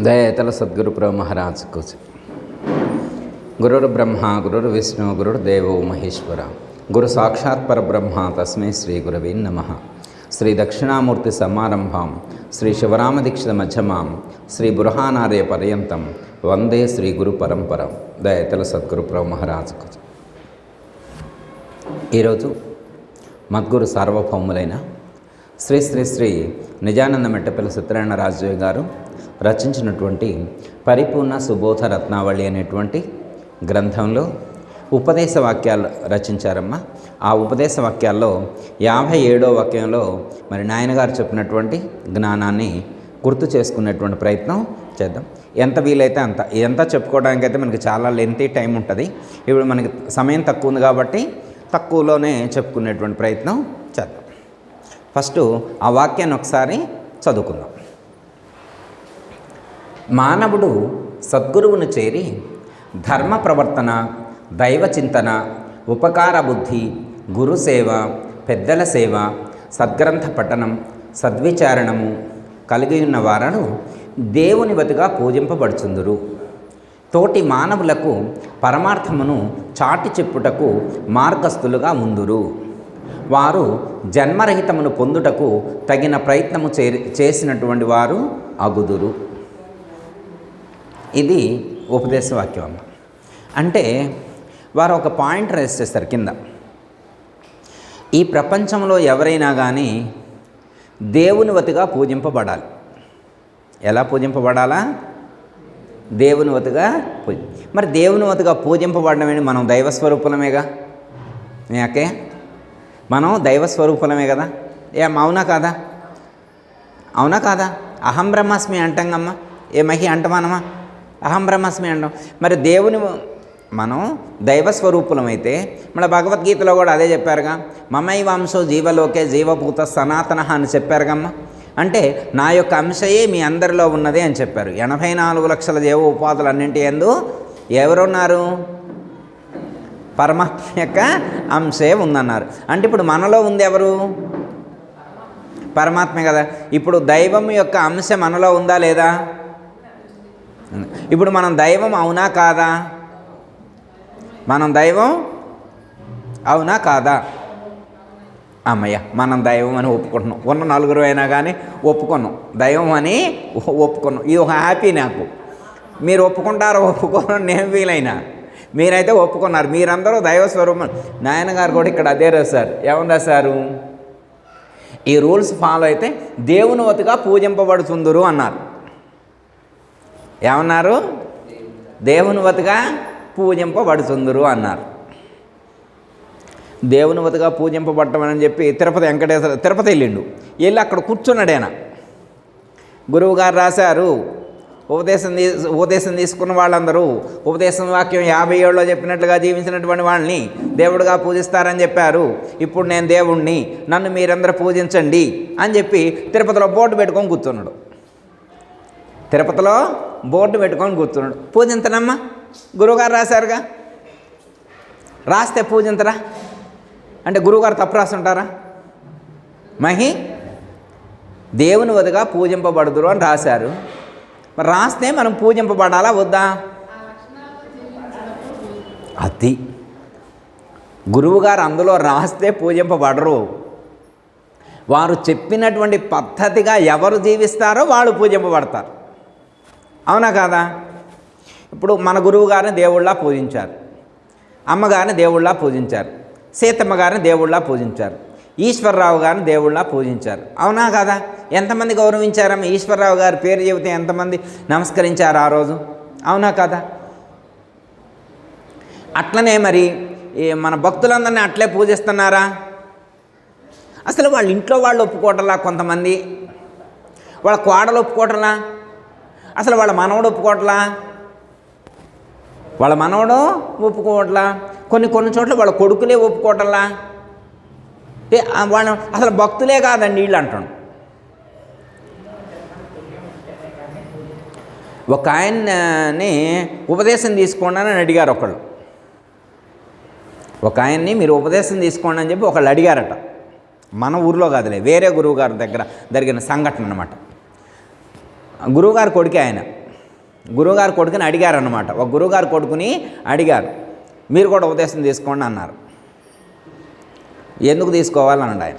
దయతల సద్గురు ప్రభు మహారాజ్ కూర్చు. గురుర్ బ్రహ్మ గురుర్ విష్ణు గురుర్ దేవో మహేశ్వర గురు సాక్షాత్ పరబ్రహ్మ తస్మై శ్రీ గురవే నమః. శ్రీ దక్షిణామూర్తి సమారంభాం శ్రీ శివరామదీక్షిత మధ్యమాం శ్రీ బృహానార్య పర్యంతం వందే శ్రీ గురు పరంపరం. దయతల సద్గురు ప్రభు మహారాజ్ కూర్చు. ఈరోజు మద్గురు సార్వభౌములైన శ్రీ శ్రీ శ్రీ నిజానంద మెట్టపల్లి సత్యనారాయణ రాజు గారు రచించినటువంటి పరిపూర్ణ సుబోధ రత్నావళి అనేటువంటి గ్రంథంలో ఉపదేశ వాక్యాలు రచించారమ్మా. ఆ ఉపదేశ వాక్యాల్లో 57వ వాక్యంలో మరి నాయనగారు చెప్పినటువంటి జ్ఞానాన్ని గుర్తు చేసుకునేటువంటి ప్రయత్నం చేద్దాం. ఎంత వీలైతే అంత. ఇదంతా చెప్పుకోవడానికైతే మనకి చాలా లెంతీ టైం ఉంటుంది. ఇప్పుడు మనకి సమయం తక్కువ ఉంది కాబట్టి తక్కువలోనే చెప్పుకునేటువంటి ప్రయత్నం చేద్దాం. ఫస్ట్ ఆ వాక్యాన్ని ఒకసారి చదువుకుందాం. మానవుడు సద్గురువును చేరి ధర్మ ప్రవర్తన, దైవ చింతన, ఉపకార బుద్ధి, గురుసేవ, పెద్దల సేవ, సద్గ్రంథ పఠనం, సద్విచారణము కలిగి ఉన్న వారను దేవుని వతిగా పూజింపబడుచుందురు. తోటి మానవులకు పరమార్థమును చాటి చెప్పుటకు మార్గస్థులుగా ముందురు. వారు జన్మరహితమును పొందుటకు తగిన ప్రయత్నము చేసినటువంటి వారు అగుదురు. ఇది ఉపదేశ వాక్యం అమ్మ. అంటే వారు ఒక పాయింట్ రైస్ చేస్తారు కింద. ఈ ప్రపంచంలో ఎవరైనా కానీ దేవుని వతిగా పూజింపబడాలి. ఎలా పూజింపబడాలా? దేవుని వతిగా మరి దేవుని వతిగా పూజింపబడమే. మనం దైవస్వరూపులమేగా. యాకే మనం దైవస్వరూపులమే కదా. అవునా కాదా? అవునా కాదా? అహం బ్రహ్మాస్మి అంటాంగమ్మా. మహి అంటమానమా? అహం బ్రహ్మాస్మి అంటాం. మరి దేవుని మనం దైవస్వరూపులమైతే మన భగవద్గీతలో కూడా అదే చెప్పారుగా. మమైవ అంశో జీవలోకే జీవభూత సనాతన అని చెప్పారుగమ్మ. అంటే నా యొక్క అంశయే మీ అందరిలో ఉన్నదే అని చెప్పారు. 84 లక్షల జీవ ఉపాధులు అన్నింటి యందు ఎవరున్నారు? పరమాత్మ యొక్క అంశే ఉందన్నారు. అంటే ఇప్పుడు మనలో ఉంది ఎవరు? పరమాత్మే కదా. ఇప్పుడు దైవం యొక్క అంశ మనలో ఉందా లేదా? ఇప్పుడు మనం దైవం అవునా కాదా? మనం దైవం అవునా కాదా? అమ్మయ్య, మనం దైవం అని ఒప్పుకుంటున్నాం. ఉన్న నలుగురు అయినా కానీ ఒప్పుకున్నాం, దైవం అని ఒప్పుకున్నాం. ఇది ఒక హ్యాపీ నాకు. మీరు ఒప్పుకుంటారో ఒప్పుకోరో నేను వీలైనా, మీరైతే ఒప్పుకున్నారు. మీరందరూ దైవస్వరూపం. నాయనగారు కూడా ఇక్కడ అదే రాశారు. ఏమని రాశారు? ఈ రూల్స్ ఫాలో అయితే దేవుని వతిగా పూజింపబడుతుందరు అన్నారు. ఏమన్నారు? దేవుని వతిగా పూజింపబడుతుందరు అన్నారు. దేవుని వతిగా పూజింపబడటం అని చెప్పి తిరుపతి వెళ్ళిండు. వెళ్ళి అక్కడ కూర్చున్నాడేనా. గురువుగారు రాశారు, ఉపదేశం తీసుకున్న వాళ్ళందరూ ఉపదేశం వాక్యం 57లో చెప్పినట్లుగా జీవించినటువంటి వాళ్ళని దేవుడిగా పూజిస్తారని చెప్పారు. ఇప్పుడు నేను దేవుణ్ణి, నన్ను మీరందరూ పూజించండి అని చెప్పి తిరుపతిలో బోర్డు పెట్టుకొని కూర్చున్నాడు. తిరుపతిలో బోర్డు పెట్టుకొని కూర్చున్నాడు. పూజించనమ్మా, గురువుగారు రాశారుగా. రాస్తే పూజించరా అంటే గురువుగారు తప్పు రాస్తుంటారా? మహి దేవుని వదిగా పూజింపబడుదురు అని రాశారు. మరి రాస్తే మనం పూజింపబడాలా వద్దా? అది గురువుగారు అందులో రాస్తే పూజింపబడరు. వారు చెప్పినటువంటి పద్ధతిగా ఎవరు జీవిస్తారో వాళ్ళు పూజింపబడతారు. అవునా కాదా? ఇప్పుడు మన గురువు గారిని దేవుళ్ళ పూజించారు, అమ్మగారిని దేవుళ్ళ పూజించారు, సీతమ్మ గారిని దేవుళ్ళ పూజించారు, ఈశ్వరరావు గారిని దేవుళ్ళ పూజించారు. అవునా కాదా? ఎంతమంది గౌరవించారమ్మ? ఈశ్వరరావు గారి పేరు చెబితే ఎంతమంది నమస్కరించారు ఆ రోజు? అవునా కాదా? అట్లనే మరి మన భక్తులందరినీ అట్లే పూజిస్తున్నారా? అసలు వాళ్ళ ఇంట్లో వాళ్ళు ఒప్పుకోవటంలా, కొంతమంది వాళ్ళ కోడలు ఒప్పుకోవటంలా, అసలు వాళ్ళ మనవడు ఒప్పుకోవట్లా, వాళ్ళ మనవడు ఒప్పుకోవట్లా, కొన్ని చోట్ల వాళ్ళ కొడుకులే ఒప్పుకోవటంలా. వాళ్ళ అసలు భక్తులే కాదండి వీళ్ళు అంటాడు. ఒక ఆయన్ని ఉపదేశం తీసుకోండి అని అడిగారు ఒకళ్ళు. ఒక ఆయన్ని మీరు ఉపదేశం తీసుకోండి అని చెప్పి ఒకళ్ళు అడిగారట. మన ఊరిలో కాదులే, వేరే గురువు గారి దగ్గర జరిగిన సంఘటన అన్నమాట. గురువుగారు కొడుకే ఆయన. గురువుగారు కొడుకుని అడిగారన్నమాట. ఒక గురువుగారు కొడుకుని అడిగారు, మీరు కూడా ఉపదేశం తీసుకోండి అన్నారు. ఎందుకు తీసుకోవాలన్నాడు ఆయన.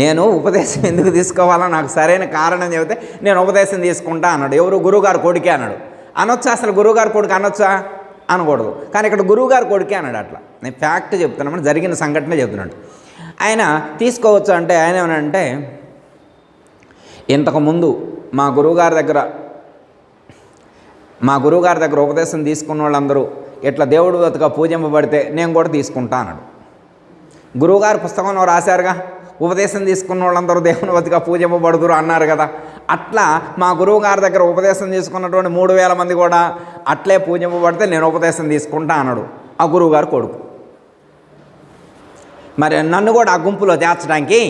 నేను ఉపదేశం ఎందుకు తీసుకోవాలో నాకు సరైన కారణం చెబితే నేను ఉపదేశం తీసుకుంటా అన్నాడు. ఎవరు? గురువుగారు కొడుకే అన్నాడు. అనొచ్చా? అసలు గురువుగారు కొడుకు అనొచ్చా? అనకూడదు. కానీ ఇక్కడ గురువుగారు కొడుకే అన్నాడు. అట్లా నేను ఫ్యాక్ట్ చెప్తున్నాను, జరిగిన సంఘటన చెప్తున్నాడు. ఆయన తీసుకోవచ్చు అంటే ఆయన ఏమనంటే, ఇంతకుముందు మా గురువుగారి దగ్గర ఉపదేశం తీసుకున్న వాళ్ళందరూ ఇట్లా దేవుడు వతగా పూజింపబడితే నేను కూడా తీసుకుంటా అన్నాడు. గురువుగారు పుస్తకంలో రాశారుగా, ఉపదేశం తీసుకున్న వాళ్ళందరూ దేవుని వతగా పూజింపబడుదురు అన్నారు కదా. అట్లా మా గురువుగారి దగ్గర ఉపదేశం తీసుకున్నటువంటి 3000 మంది కూడా అట్లే పూజింపబడితే నేను ఉపదేశం తీసుకుంటా అన్నాడు ఆ గురువుగారు కొడుకు. మరి నన్ను కూడా ఆ గుంపులో చేర్చడానికి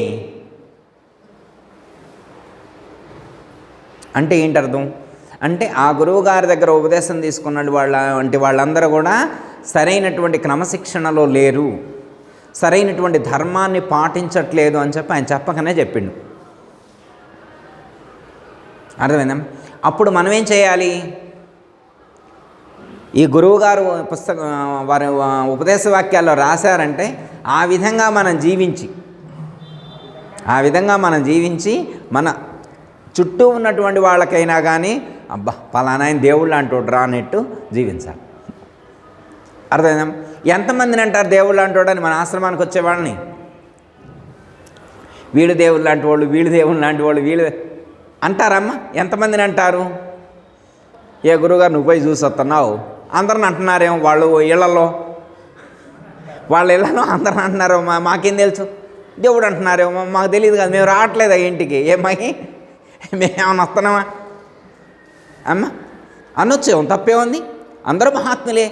అంటే ఏంటి అర్థం? అంటే ఆ గురువుగారి దగ్గర ఉపదేశం తీసుకున్న వాళ్ళందరూ కూడా సరైనటువంటి క్రమశిక్షణలో లేరు, సరైనటువంటి ధర్మాన్ని పాటించట్లేదు అని చెప్పి ఆయన చెప్పకనే చెప్పిండు. అర్థమైందా? అప్పుడు మనం ఏం చేయాలి? ఈ గురువుగారు వారి ఉపదేశ వాక్యాల్లో రాశారంటే ఆ విధంగా మనం జీవించి మన చుట్టూ ఉన్నటువంటి వాళ్ళకైనా కానీ అబ్బా పలానా ఆయన దేవుడు లాంటోడు రా అన్నట్టు జీవించాలి. అర్థమైందా? ఎంతమందిని అంటారు దేవుడు లాంటోడు అని మన ఆశ్రమానికి వచ్చేవాళ్ళని? వీళ్ళు దేవుడు లాంటి వాళ్ళు, వీళ్ళు దేవుడు లాంటి వాళ్ళు, వీళ్ళు అంటారమ్మా? ఎంతమందిని అంటారు? ఏ గురువుగారు నువ్వు పోయి చూసి వస్తున్నావు అందరిని అంటున్నారేమో, వాళ్ళ ఇళ్లలో అందరిని అంటున్నారేమో, మాకేం తెలుసు దేవుడు అంటున్నారేమో, మాకు తెలియదు కదా, మేము రావట్లేదా ఇంటికి, ఏమై మేమేమన్నా వస్తున్నామా అమ్మ అనొచ్చేమో, తప్పేముంది? అందరూ మహాత్ములే,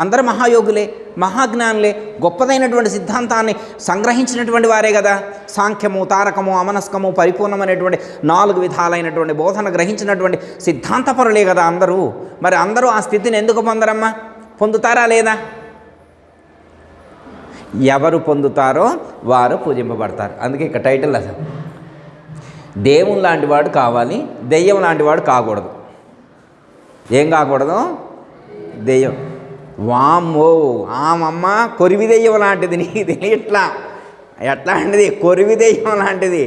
అందరూ మహాయోగులే, మహాజ్ఞానులే, గొప్పదైనటువంటి సిద్ధాంతాన్ని సంగ్రహించినటువంటి వారే కదా. సాంఖ్యము, తారకము, అమనస్కము, పరిపూర్ణమైనటువంటి 4 విధాలైనటువంటి బోధన గ్రహించినటువంటి సిద్ధాంతపరులే కదా అందరూ. మరి అందరూ ఆ స్థితిని ఎందుకు పొందరమ్మా? పొందుతారా లేదా? ఎవరు పొందుతారో వారు పూజింపబడతారు. అందుకే ఇక్కడ టైటిల్ అసలు దేవుని లాంటి వాడు కావాలి, దెయ్యం లాంటి వాడు కాకూడదు. ఏం కాకూడదు? దెయ్యం. వామ్మో ఆమమ్మ కొరివి దెయ్యం లాంటిది, నీది ఎట్లాంటిది కొరివి దెయ్యం లాంటిది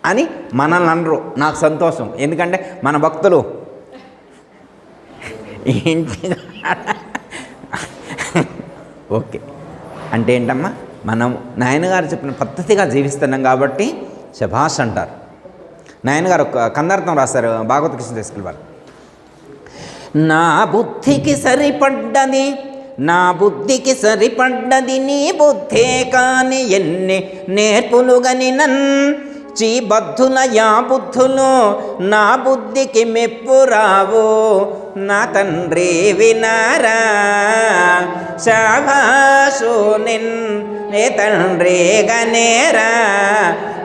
అని మనల్ని అనరు. నాకు సంతోషం, ఎందుకంటే మన భక్తులు ఓకే అంటే ఏంటమ్మా, మనం నాయనగారు చెప్పిన పద్ధతిగా జీవిస్తున్నాం కాబట్టి శభాష్ అంటారు. నాయనగారు ఒక కందార్థం రాశారు భాగవత కృష్ణ తీసుకెళ్ళి వారు. నా బుద్ధికి సరిపడ్డది నీ బుద్ధే కాని ఎన్ని నేర్పులుగని నన్ చీబద్ధుల యా బుద్ధులు నా బుద్ధికి మెప్పు రావు నా తండ్రి వినారా శాభాషు నిన్నే తండ్రి గనేరా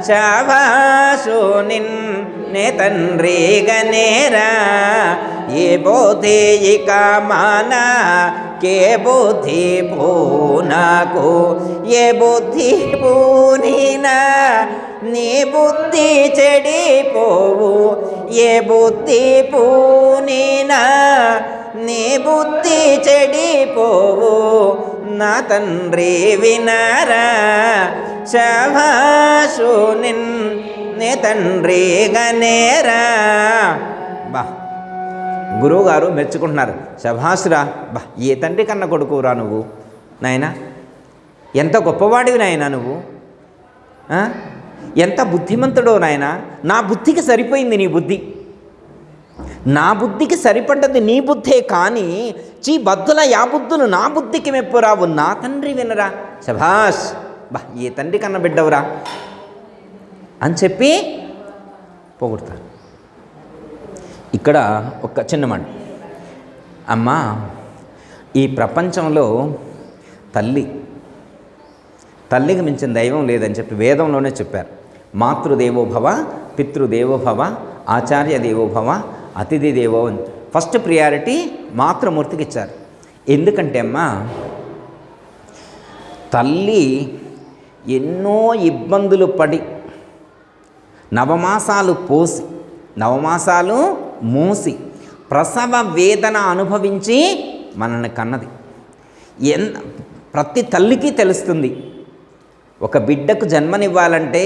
శాభాషు నిన్నే తండ్రి గనేరా ఏ బోధి ఇక మానా కే బుద్ధి పూనాకు ఏ బుద్ధి పూనినా నీ బుద్ధి చెడిపోవు ఏ బుద్ధి పూనినా నీ బుద్ధి చెడిపోవు నా తండ్రి వినారా శాభాషు నిన్నే తండ్రి గనేరా. బా గురువుగారు మెచ్చుకుంటున్నారు. శభాసురా, బా ఏ తండ్రి కన్న కొడుకురా నువ్వు నాయనా, ఎంత గొప్పవాడివి నాయనా నువ్వు, ఎంత బుద్ధిమంతుడో నాయనా. నా బుద్ధికి సరిపోయింది నీ బుద్ధి, నా బుద్ధికి సరిపడ్డది నీ బుద్ధే కానీ బద్దుల యా బుద్ధులు నా బుద్ధికి మెప్పురావు నా తండ్రి వినరా. శభాష్, బా ఏ తండ్రి కన్న బిడ్డవురా అని చెప్పి పొగుడతారు. ఇక్కడ ఒక చిన్న మాట, అమ్మా ఈ ప్రపంచంలో తల్లికి మించిన దైవం లేదని చెప్పి వేదంలోనే చెప్పారు. మాతృదేవోభవ, పితృదేవోభవ, ఆచార్య దేవోభవ, అతిథి దేవో. ఫస్ట్ ప్రియారిటీ మాతృమూర్తికి ఇచ్చారు. ఎందుకంటే అమ్మా తల్లి ఎన్నో ఇబ్బందులు పడి నవమాసాలు పోసి నవమాసాలు మోసి ప్రసవ వేదన అనుభవించి మనల్ని కన్నది. ప్రతి తల్లికి తెలుస్తుంది ఒక బిడ్డకు జన్మనివ్వాలంటే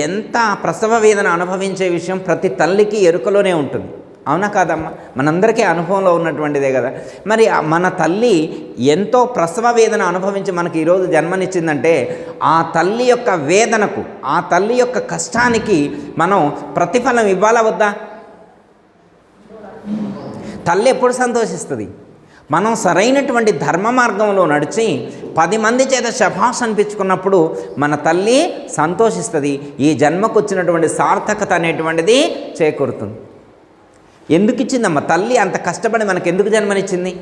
ఎంత ప్రసవ వేదన అనుభవించే విషయం ప్రతి తల్లికి ఎరుకలోనే ఉంటుంది. అవునా కాదమ్మా? మనందరికీ అనుభవంలో ఉన్నటువంటిదే కదా. మరి మన తల్లి ఎంతో ప్రసవ వేదన అనుభవించి మనకి ఈరోజు జన్మనిచ్చిందంటే ఆ తల్లి యొక్క వేదనకు, ఆ తల్లి యొక్క కష్టానికి మనం ప్రతిఫలం ఇవ్వాలా వద్దా? తల్లి ఎప్పుడు సంతోషిస్తుంది? మనం సరైనటువంటి ధర్మ మార్గంలో నడిచి 10 మంది చేత శభాష్ అనిపించుకున్నప్పుడు మన తల్లి సంతోషిస్తుంది. ఈ జన్మకు వచ్చినటువంటి సార్థకత అనేటువంటిది చేకూరుతుంది. ఎందుకు ఇచ్చిందమ్మా తల్లి? అంత కష్టపడి మనకు ఎందుకు జన్మనిచ్చింది?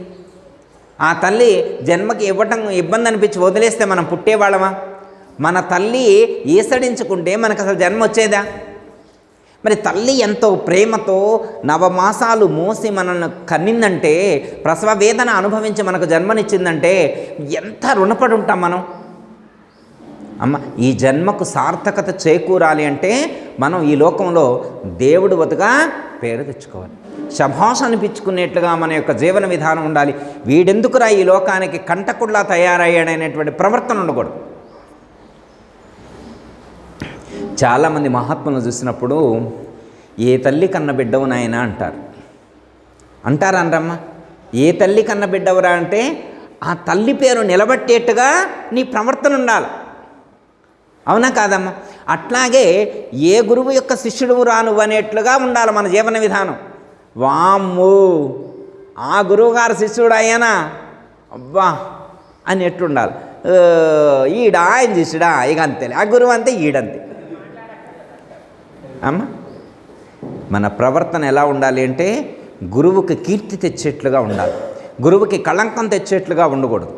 ఆ తల్లి జన్మకి ఇవ్వటం ఇబ్బంది అనిపించి వదిలేస్తే మనం పుట్టేవాళ్ళమా? మన తల్లి ఈసడించుకుంటే మనకు అసలు జన్మ వచ్చేదా? మరి తల్లి ఎంతో ప్రేమతో 9 మాసాలు మోసి మనల్ని కన్నిందంటే, ప్రసవ వేదన అనుభవించి మనకు జన్మనిచ్చిందంటే ఎంత రుణపడి ఉంటాం మనం. అమ్మ, ఈ జన్మకు సార్థకత చేకూరాలి అంటే మనం ఈ లోకంలో దేవుడు వతగా పేరు తెచ్చుకోవాలి. శభాష్ అనిపించుకునేట్లుగా మన యొక్క జీవన విధానం ఉండాలి. వీడెందుకురా ఈ లోకానికి కంటకుడిలా తయారయ్యాడనేటువంటి ప్రవర్తన ఉండకూడదు. చాలామంది మహాత్ములను చూసినప్పుడు ఏ తల్లి కన్న బిడ్డవు నాయనా అంటారు. అనరమ్మా? ఏ తల్లి కన్న బిడ్డవురా అంటే ఆ తల్లి పేరు నిలబట్టేట్టుగా నీ ప్రవర్తన ఉండాలి. అవునా కాదమ్మా? అట్లాగే ఏ గురువు యొక్క శిష్యుడు రాను అనేట్లుగా ఉండాలి మన జీవన విధానం. వామ్ము, ఆ గురువుగారు శిష్యుడు అయ్యానా అబ్బా అని ఎట్లుండాలి. ఈడ ఆయన శిష్యుడా, ఇక అంతేలే, ఆ గురువు అంతే, ఈడంతే. అమ్మ, మన ప్రవర్తన ఎలా ఉండాలి అంటే గురువుకి కీర్తి తెచ్చేట్లుగా ఉండాలి. గురువుకి కళంకం తెచ్చేట్లుగా ఉండకూడదు.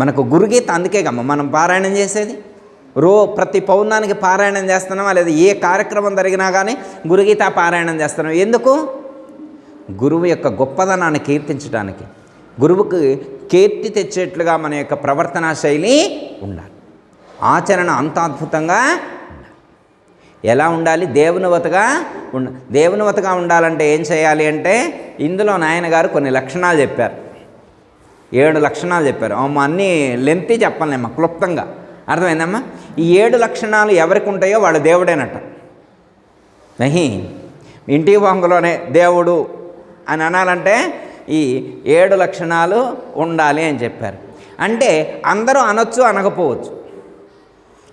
మనకు గురుగీత అందుకే గమ్మ మనం పారాయణం చేసేది. ప్రతి పౌర్ణానికి పారాయణం చేస్తున్నామా లేదా? ఏ కార్యక్రమం జరిగినా కానీ గురుగీత పారాయణం చేస్తున్నాం. ఎందుకు? గురువు యొక్క గొప్పదనాన్ని కీర్తించడానికి, గురువుకి కీర్తి తెచ్చేట్లుగా మన యొక్క ప్రవర్తనా శైలి ఉండాలి. ఆచరణ అంత అద్భుతంగా ఎలా ఉండాలి? దేవునివతగా ఉండాలంటే ఏం చేయాలి అంటే ఇందులో నాయనగారు కొన్ని లక్షణాలు చెప్పారు. 7 లక్షణాలు చెప్పారు. అన్నీ లెంతి చెప్పలేమ్మా, క్లుప్తంగా అర్థమైందమ్మా? ఈ 7 లక్షణాలు ఎవరికి ఉంటాయో వాళ్ళు దేవుడేనట. నహి ఇంటి వంగలోనే దేవుడు అని అనాలంటే ఈ 7 లక్షణాలు ఉండాలి అని చెప్పారు. అంటే అందరూ అనొచ్చు, అనకపోవచ్చు.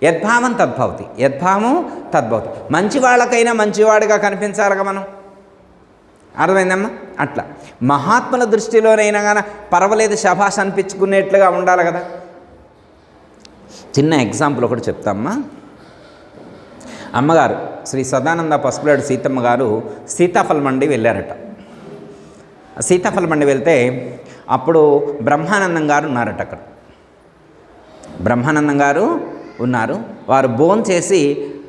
యద్భావం తద్భవతి, యద్భావం తద్భవతి. మంచి వాళ్ళకైనా మంచివాడిగా కనిపించాలిగా మనం. అర్థమైందమ్మా? అట్లా మహాత్ముల దృష్టిలోనైనా కానీ పర్వాలేదు, శభాష్ అనిపించుకునేట్లుగా ఉండాలి కదా. చిన్న ఎగ్జాంపుల్ ఒకటి చెప్తామ్మా. అమ్మగారు శ్రీ సదానంద పసుపులేడు సీతమ్మ గారు సీతాఫల మండి వెళ్ళారట. సీతాఫల మండి వెళ్తే అప్పుడు బ్రహ్మానందం గారు ఉన్నారట. అక్కడ బ్రహ్మానందం గారు ఉన్నారు. వారు భోంచేసి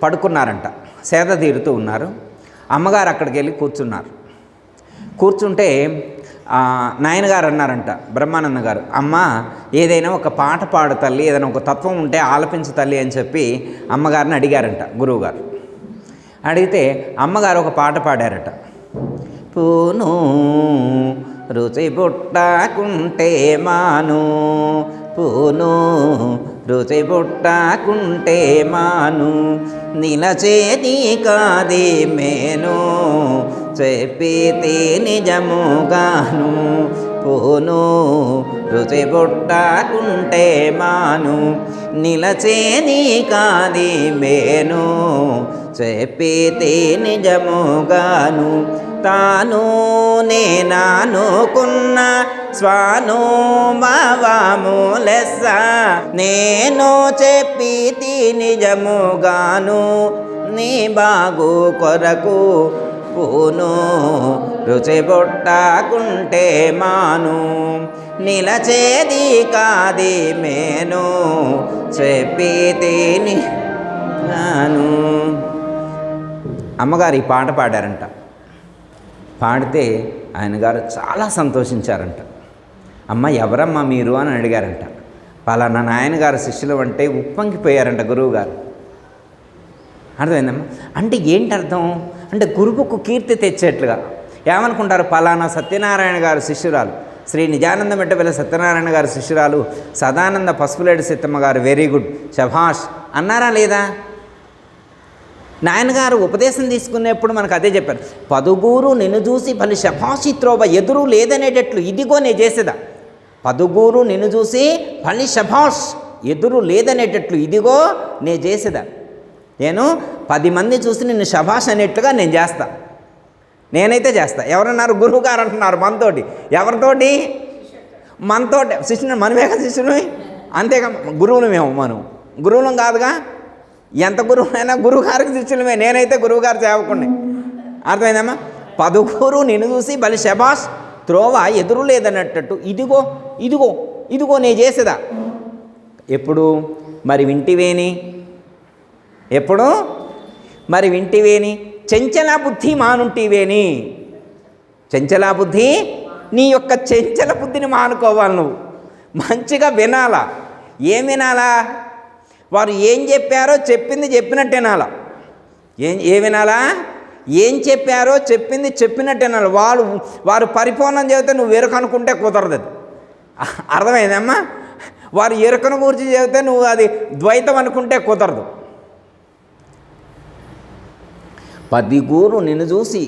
పడుకున్నారంట, సేద తీరుతూ ఉన్నారు. అమ్మగారు అక్కడికి వెళ్ళి కూర్చుంటే నాయనగారు అన్నారంట, బ్రహ్మానంద గారు, అమ్మ ఏదైనా ఒక పాట పాడు తల్లి, ఏదైనా ఒక తత్వం ఉంటే ఆలపించు తల్లి అని చెప్పి అమ్మగారిని అడిగారంట గురువుగారు. అడిగితే అమ్మగారు ఒక పాట పాడారట. పూను రుచి బుట్టకుంటే మాను, పూను రుచి బుట్టకుంటే మాను, నిలచేది కాది మేను, చెప్పితే నిజముగాను, పూను రుచి బుట్టకుంటే మాను, నిలచేది కాది మేను, చెప్పితే నిజముగాను, తాను నేననుకున్న స్వాను భావము లెస్స, నేను చెప్పితి నిజముగాను, నీ బాగు కొరకు, పూను రుచి బుట్టకుంటే మాను, నిలచేది కాది మేను, చెప్పితి నిజముగాను. అమ్మగారు ఈ పాట పాడారంట. పాడితే ఆయన గారు చాలా సంతోషించారంట. అమ్మ ఎవరమ్మా మీరు అని అడిగారంట. పలానా నాయనగారు శిష్యులు అంటే ఉప్పొంగిపోయారంట గురువుగారు. అర్థమైందమ్మా? అంటే ఏంటి అర్థం? అంటే గురువుకు కీర్తి తెచ్చేట్లుగా. ఏమనుకుంటారు? పలానా సత్యనారాయణ గారు శిష్యురాలు, శ్రీ నిజానంద మెట్టపల్లి సత్యనారాయణ గారు శిష్యురాలు, సదానంద పసుపులేడి సీతమ్మ గారు వెరీ గుడ్, శభాష్ అన్నారా లేదా? నాయనగారు ఉపదేశం తీసుకునేప్పుడు మనకు అదే చెప్పారు. పదుగూరు నిన్ను చూసి పలి శభాషిత్రోవ ఎదురు లేదనేటట్లు ఇదిగో నే చేసేదా. పదుగూరు నిన్ను చూసి పలి శభాష్ ఎదురు లేదనేటట్లు ఇదిగో నే చేసేదా. నేను 10 మంది చూసి నిన్ను శభాష్ అనేట్లుగా నేను చేస్తా. నేనైతే చేస్తా. ఎవరన్నారు? గురువుగారు అంటున్నారు మనతోటి. ఎవరితోటి? మనతోటి. శిష్యుని మనమే కదా శిష్యుని, అంతేగా. గురువులు మనం గురువులం కాదుగా. ఎంత గురువునైనా గురువుగారికి శిష్యులమే. నేనైతే గురువుగారు సేవకుడిని. అర్థమైందమ్మా? 10 నిన్ను చూసి బలి శబాష్ త్రోవ ఎదురు లేదన్నట్టు ఇదిగో ఇదిగో ఇదిగో నే చేసేదా. ఎప్పుడు మరి వింటివేని? ఎప్పుడు మరి వింటివేని? చెంచల బుద్ధి మానుంటివేని. చెంచల బుద్ధి, నీ యొక్క చెంచల బుద్ధిని మానుకోవాలి. నువ్వు మంచిగా వినాలా. ఏం వినాలా? వారు ఏం చెప్పారో చెప్పింది చెప్పినట్టు వినాలా. ఏం వినాలా? ఏం చెప్పారో చెప్పింది చెప్పినట్టు వినాలి. వారు పరిపూర్ణం చెబితే నువ్వు ఎరుకనుకుంటే కుదరదు. అది అర్థమైందమ్మా? వారు ఎరుకను గురించి చెబితే నువ్వు అది ద్వైతం అనుకుంటే కుదరదు. 10 నిన్ను చూసి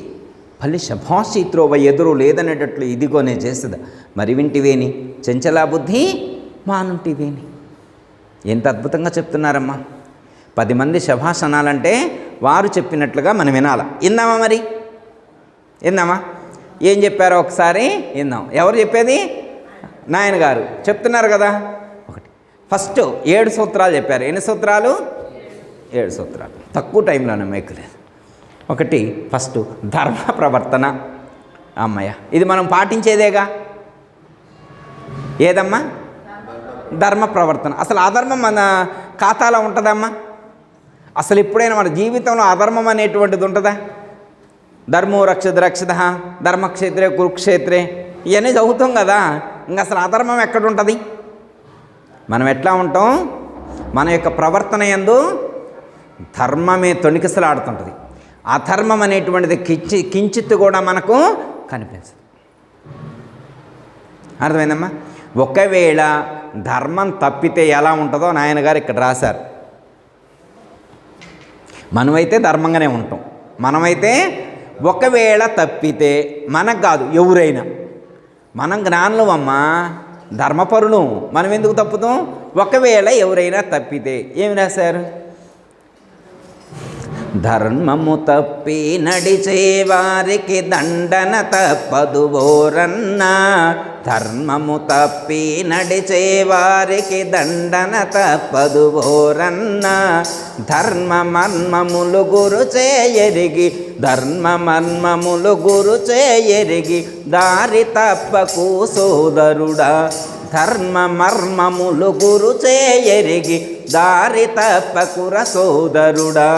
పల్లి శభాషిత్రోవ ఎదురు లేదనేటట్లు ఇదిగో నేను చేస్తుందా. మరి వింటివేని? చెంచలా బుద్ధి మానుంటివేని. ఎంత అద్భుతంగా చెప్తున్నారమ్మా. 10 మంది శభాష్ అనాలంటే వారు చెప్పినట్లుగా మనం వినాలా. విందామా? మరి విందామా? ఏం చెప్పారో ఒకసారి విందాం. ఎవరు చెప్పేది? నాయన గారు చెప్తున్నారు కదా. ఫస్ట్ 7 సూత్రాలు చెప్పారు. ఎన్ని సూత్రాలు? 7 సూత్రాలు. తక్కువ టైంలోనే మైకులేదు. ఫస్ట్ ధర్మ ప్రవర్తన. అమ్మయ్య, ఇది మనం పాటించేదేగా. ఏదమ్మా? ధర్మ ప్రవర్తన. అసలు అధర్మం మన ఖాతాలో ఉంటుందమ్మా? అసలు ఎప్పుడైనా మన జీవితంలో అధర్మం అనేటువంటిది ఉంటుందా? ధర్మో రక్షత రక్షత, ధర్మక్షేత్రే కురుక్షేత్రే, ఇవన్నీ చదువుతాం కదా. ఇంకా అసలు అధర్మం ఎక్కడుంటుంది? మనం ఎట్లా ఉంటాం? మన యొక్క ప్రవర్తన యందు ధర్మమే తొణికిసలాడుతుంటుంది. అధర్మం అనేటువంటిది కించిత్తు కూడా మనకు కనిపించదు. అర్థమైందమ్మా? ఒకవేళ ధర్మం తప్పితే ఎలా ఉంటుందో నాయన గారు ఇక్కడ రాశారు. మనమైతే ధర్మంగానే ఉంటాం. మనమైతే ఒకవేళ తప్పితే, మనకు కాదు ఎవరైనా, మనం జ్ఞానులు అమ్మా, ధర్మపరులు, మనం ఎందుకు తప్పుతాం? ఒకవేళ ఎవరైనా తప్పితే ఏమి రాశారు? ధర్మము తప్పి నడిచే వారికి దండన తప్పదు ఓరన్నా. ధర్మము తప్పి నడిచే వారికి దండన తప్పదు ఓరన్నా. ధర్మ మర్మములు గురు చేయరిగి, ధర్మ మర్మములు గురు చేయరిగి, దారి తప్పకు సోదరుడా. ధర్మ మర్మములు గురు చేయరిగి, దారి తప్పకుర సోదరుడా.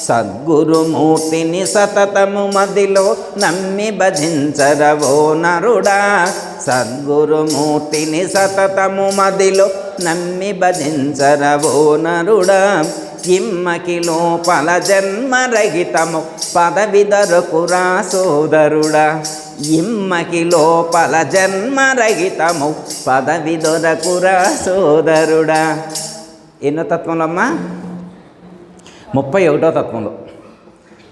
సద్గురుమూర్తిని సతతము మదిలో నమ్మి భజించరవో నరుడా. సద్గురుమూర్తిని సతతము మదిలో నమ్మి భజించరవో నరుడా. ఇమ్మకి లోపల జన్మరహితము పదవి దొరకురా సోదరుడా. ఇమ్మకి లోపల జన్మరహితము పదవి దొరకురా సోదరుడా. ఎన్నో తత్వంలో అమ్మా? 31వ తత్వంలో.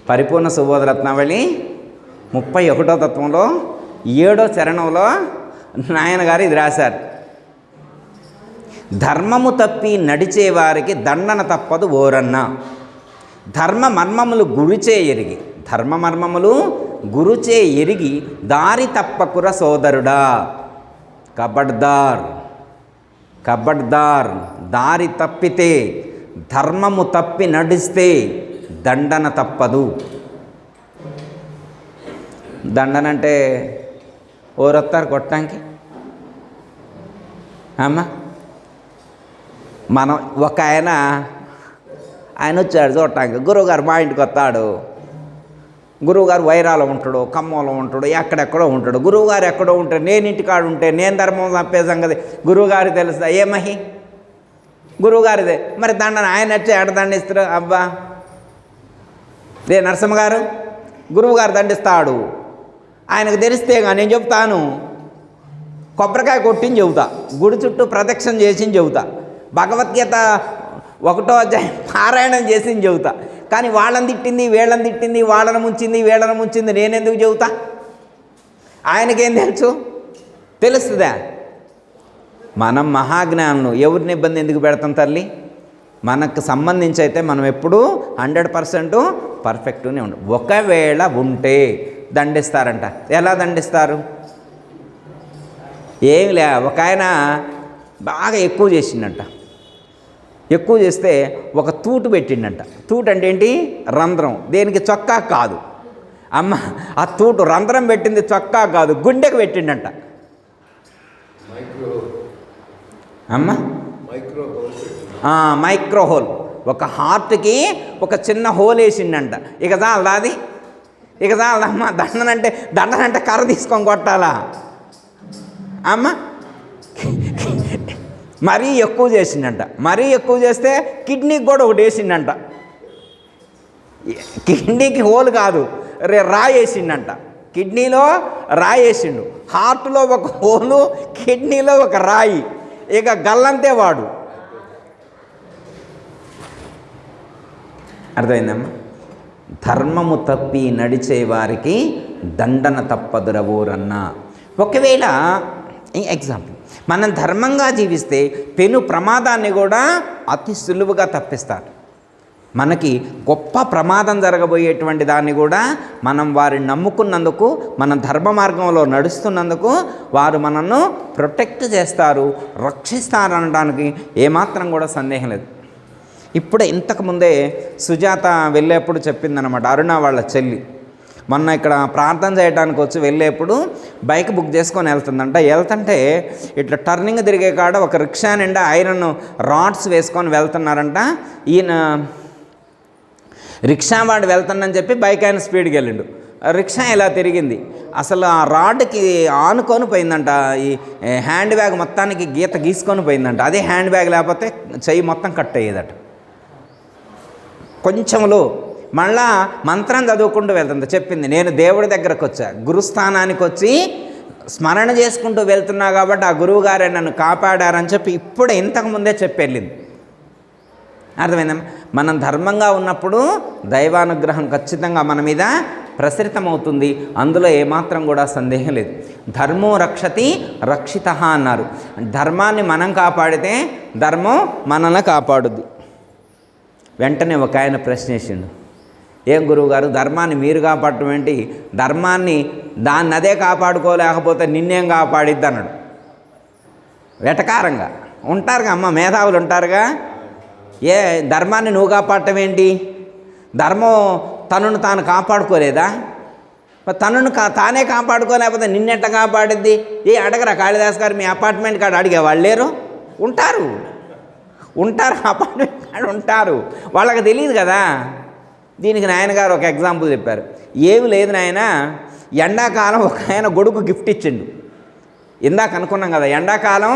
పరిపూర్ణ సుబోధ రత్నావళి 31వ తత్వంలో 7వ చరణంలో నాయన గారు ఇది రాశారు. ధర్మము తప్పి నడిచే వారికి దండన తప్పదు ఓరన్న. ధర్మ మర్మములు గురుచే ఎరిగి, ధర్మ మర్మములు గురుచే ఎరిగి, దారి తప్పకుర సోదరుడా. కబడ్దార్, కబడ్దార్. దారి తప్పితే, ధర్మము తప్పి నడిస్తే దండన తప్పదు. దండన అంటే ఓరొత్తారు కొట్టడానికి అమ్మా. మనం ఒక ఆయన వచ్చాడు చూడటానికి. గురువుగారు మా ఇంటికి వస్తాడు. గురువుగారు వైరాలో ఉంటాడు, ఖమ్మంలో ఉంటాడు, ఎక్కడెక్కడో ఉంటాడు. గురువుగారు ఎక్కడో ఉంటాడు, నేను ఇంటికాడు ఉంటే నేను ధర్మం తప్పే సంగతి గురువుగారికి తెలుస్తా. ఏమహి గురువుగారిదే మరి దండన ఆయన వచ్చి ఎడ దండిస్తారు. అబ్బా నరసింహ గారు గురువు గారు దండిస్తాడు, ఆయనకు తెలిస్తే నేను చెప్తాను, కొబ్బరికాయ కొట్టిని చెబుతా, గుడి చుట్టూ ప్రదక్షిణ చేసింది చెబుతా, భగవద్గీత 1వ అధ్యాయం పారాయణం చేసింది చెబుతా. కానీ వాళ్ళని తిట్టింది, వీళ్ళని తిట్టింది, వాళ్ళని ముంచింది, వీళ్ళని ముంచింది నేనెందుకు చెబుతా? ఆయనకేం తెలుస్తుందా? మనం మహాజ్ఞానులు, ఎవరిని ఇబ్బంది ఎందుకు పెడతాం తల్లి? మనకు సంబంధించి అయితే మనం ఎప్పుడూ 100% పర్ఫెక్ట్గానే ఉండు. ఒకవేళ ఉంటే దండిస్తారంట. ఎలా దండిస్తారు? ఏం లే, ఒక ఆయన బాగా ఎక్కువ చేసిండంట. ఎక్కువ చేస్తే ఒక తూటు పెట్టిండంట. తూటు అంటే ఏంటి? రంధ్రం. దేనికి? చొక్కా కాదు అమ్మ, ఆ తూటు రంధ్రం పెట్టింది చొక్కా కాదు, గుండెకు పెట్టిండంట. అమ్మ మైక్రో హోల్, ఒక హార్ట్కి ఒక చిన్న హోల్ వేసిండంట. ఇక చాలదా అది? ఇక చాలదమ్మ. దండనంటే కర్ర తీసుకొని కొట్టాలా అమ్మ? మరీ ఎక్కువ చేసిండంట. మరీ ఎక్కువ చేస్తే కిడ్నీకి కూడా ఒకటి వేసిండంట. కిడ్నీకి హోల్ కాదు, రాయి వేసిండంట. కిడ్నీలో రాయి వేసిండు, హార్ట్లో ఒక హోలు, కిడ్నీలో ఒక రాయి. ఇక గల్లంతే వాడు. అర్థమైందమ్మా? ధర్మము తప్పి నడిచే వారికి దండన తప్పదురవోరన్నా. ఒకవేళ ఎగ్జాంపుల్, మనం ధర్మంగా జీవిస్తే పెను ప్రమాదాన్ని కూడా అతి సులువుగా తప్పిస్తారు. మనకి గొప్ప ప్రమాదం జరగబోయేటువంటి దాన్ని కూడా మనం వారిని నమ్ముకున్నందుకు, మన ధర్మ మార్గంలో నడుస్తున్నందుకు వారు మనల్ని ప్రొటెక్ట్ చేస్తారు, రక్షిస్తారు అనడానికి ఏమాత్రం కూడా సందేహం లేదు. ఇప్పుడే ఇంతకుముందే సుజాత వెళ్ళేప్పుడు చెప్పిందనమాట, అరుణ వాళ్ళ చెల్లి మొన్న ఇక్కడ ప్రార్థన చేయడానికి వచ్చి వెళ్ళేప్పుడు బైక్ బుక్ చేసుకొని వెళ్తుందంట. వెళ్తుంటే ఇట్లా టర్నింగ్ తిరిగే కాడ ఒక రిక్షా నిండా ఐరన్ రాడ్స్ వేసుకొని వెళ్తున్నారంట. ఈయన రిక్షా వాడు వెళ్తానని చెప్పి బైక్ ఆయన స్పీడ్కి వెళ్ళిండు. రిక్షా ఇలా తిరిగింది, అసలు ఆ రాడ్కి ఆనుకొని పోయిందంట. ఈ హ్యాండ్ బ్యాగ్ మొత్తానికి గీత గీసుకొని పోయిందంట. అదే హ్యాండ్ బ్యాగ్ లేకపోతే చెయ్యి మొత్తం కట్ అయ్యేదట. కొంచెంలో మళ్ళా మంత్రం చదువుకుంటూ వెళ్తుంది. చెప్పింది, నేను దేవుడి దగ్గరకు వచ్చా, గురుస్థానానికి వచ్చి స్మరణ చేసుకుంటూ వెళ్తున్నా కాబట్టి ఆ గురువు గారే నన్ను కాపాడారని చెప్పి ఇప్పుడే ఇంతకుముందే చెప్పి వెళ్ళింది. అర్థమైందమ్మా? మనం ధర్మంగా ఉన్నప్పుడు దైవానుగ్రహం ఖచ్చితంగా మన మీద ప్రసరితమవుతుంది. అందులో ఏమాత్రం కూడా సందేహం లేదు. ధర్మో రక్షతి రక్షిత అన్నారు. ధర్మాన్ని మనం కాపాడితే ధర్మం మనల్ని కాపాడుద్ది. వెంటనే ఒక ఆయన ప్రశ్నేసిండు, ఏం గురువుగారు, ధర్మాన్ని మీరు కాపాడటం ఏంటి? ధర్మాన్ని దాన్ని అదే కాపాడుకోలేకపోతే నిన్నేం కాపాడిద్ది అన్నాడు. వెటకారంగా ఉంటారుగా అమ్మ, మేధావులు ఉంటారుగా. ఏ ధర్మాన్ని నువ్వు కాపాడటం ఏంటి? ధర్మం తనను తాను కాపాడుకోలేదా? తనను తానే కాపాడుకోలేకపోతే నిన్నెట్ట కాపాడిద్ది? అడగరా కాళిదాస్ గారు, మీ అపార్ట్మెంట్ కాడ అడిగే వాళ్ళు లేరు? ఉంటారు, అపార్ట్మెంట్ కాడ ఉంటారు, వాళ్ళకి తెలియదు కదా. దీనికి నాయనగారు ఒక ఎగ్జాంపుల్ చెప్పారు. ఏమి లేదు నాయన, ఎండాకాలం ఒక ఆయన గొడుగు గిఫ్ట్ ఇచ్చిండు. ఇందాక అనుకున్నాం కదా, ఎండాకాలం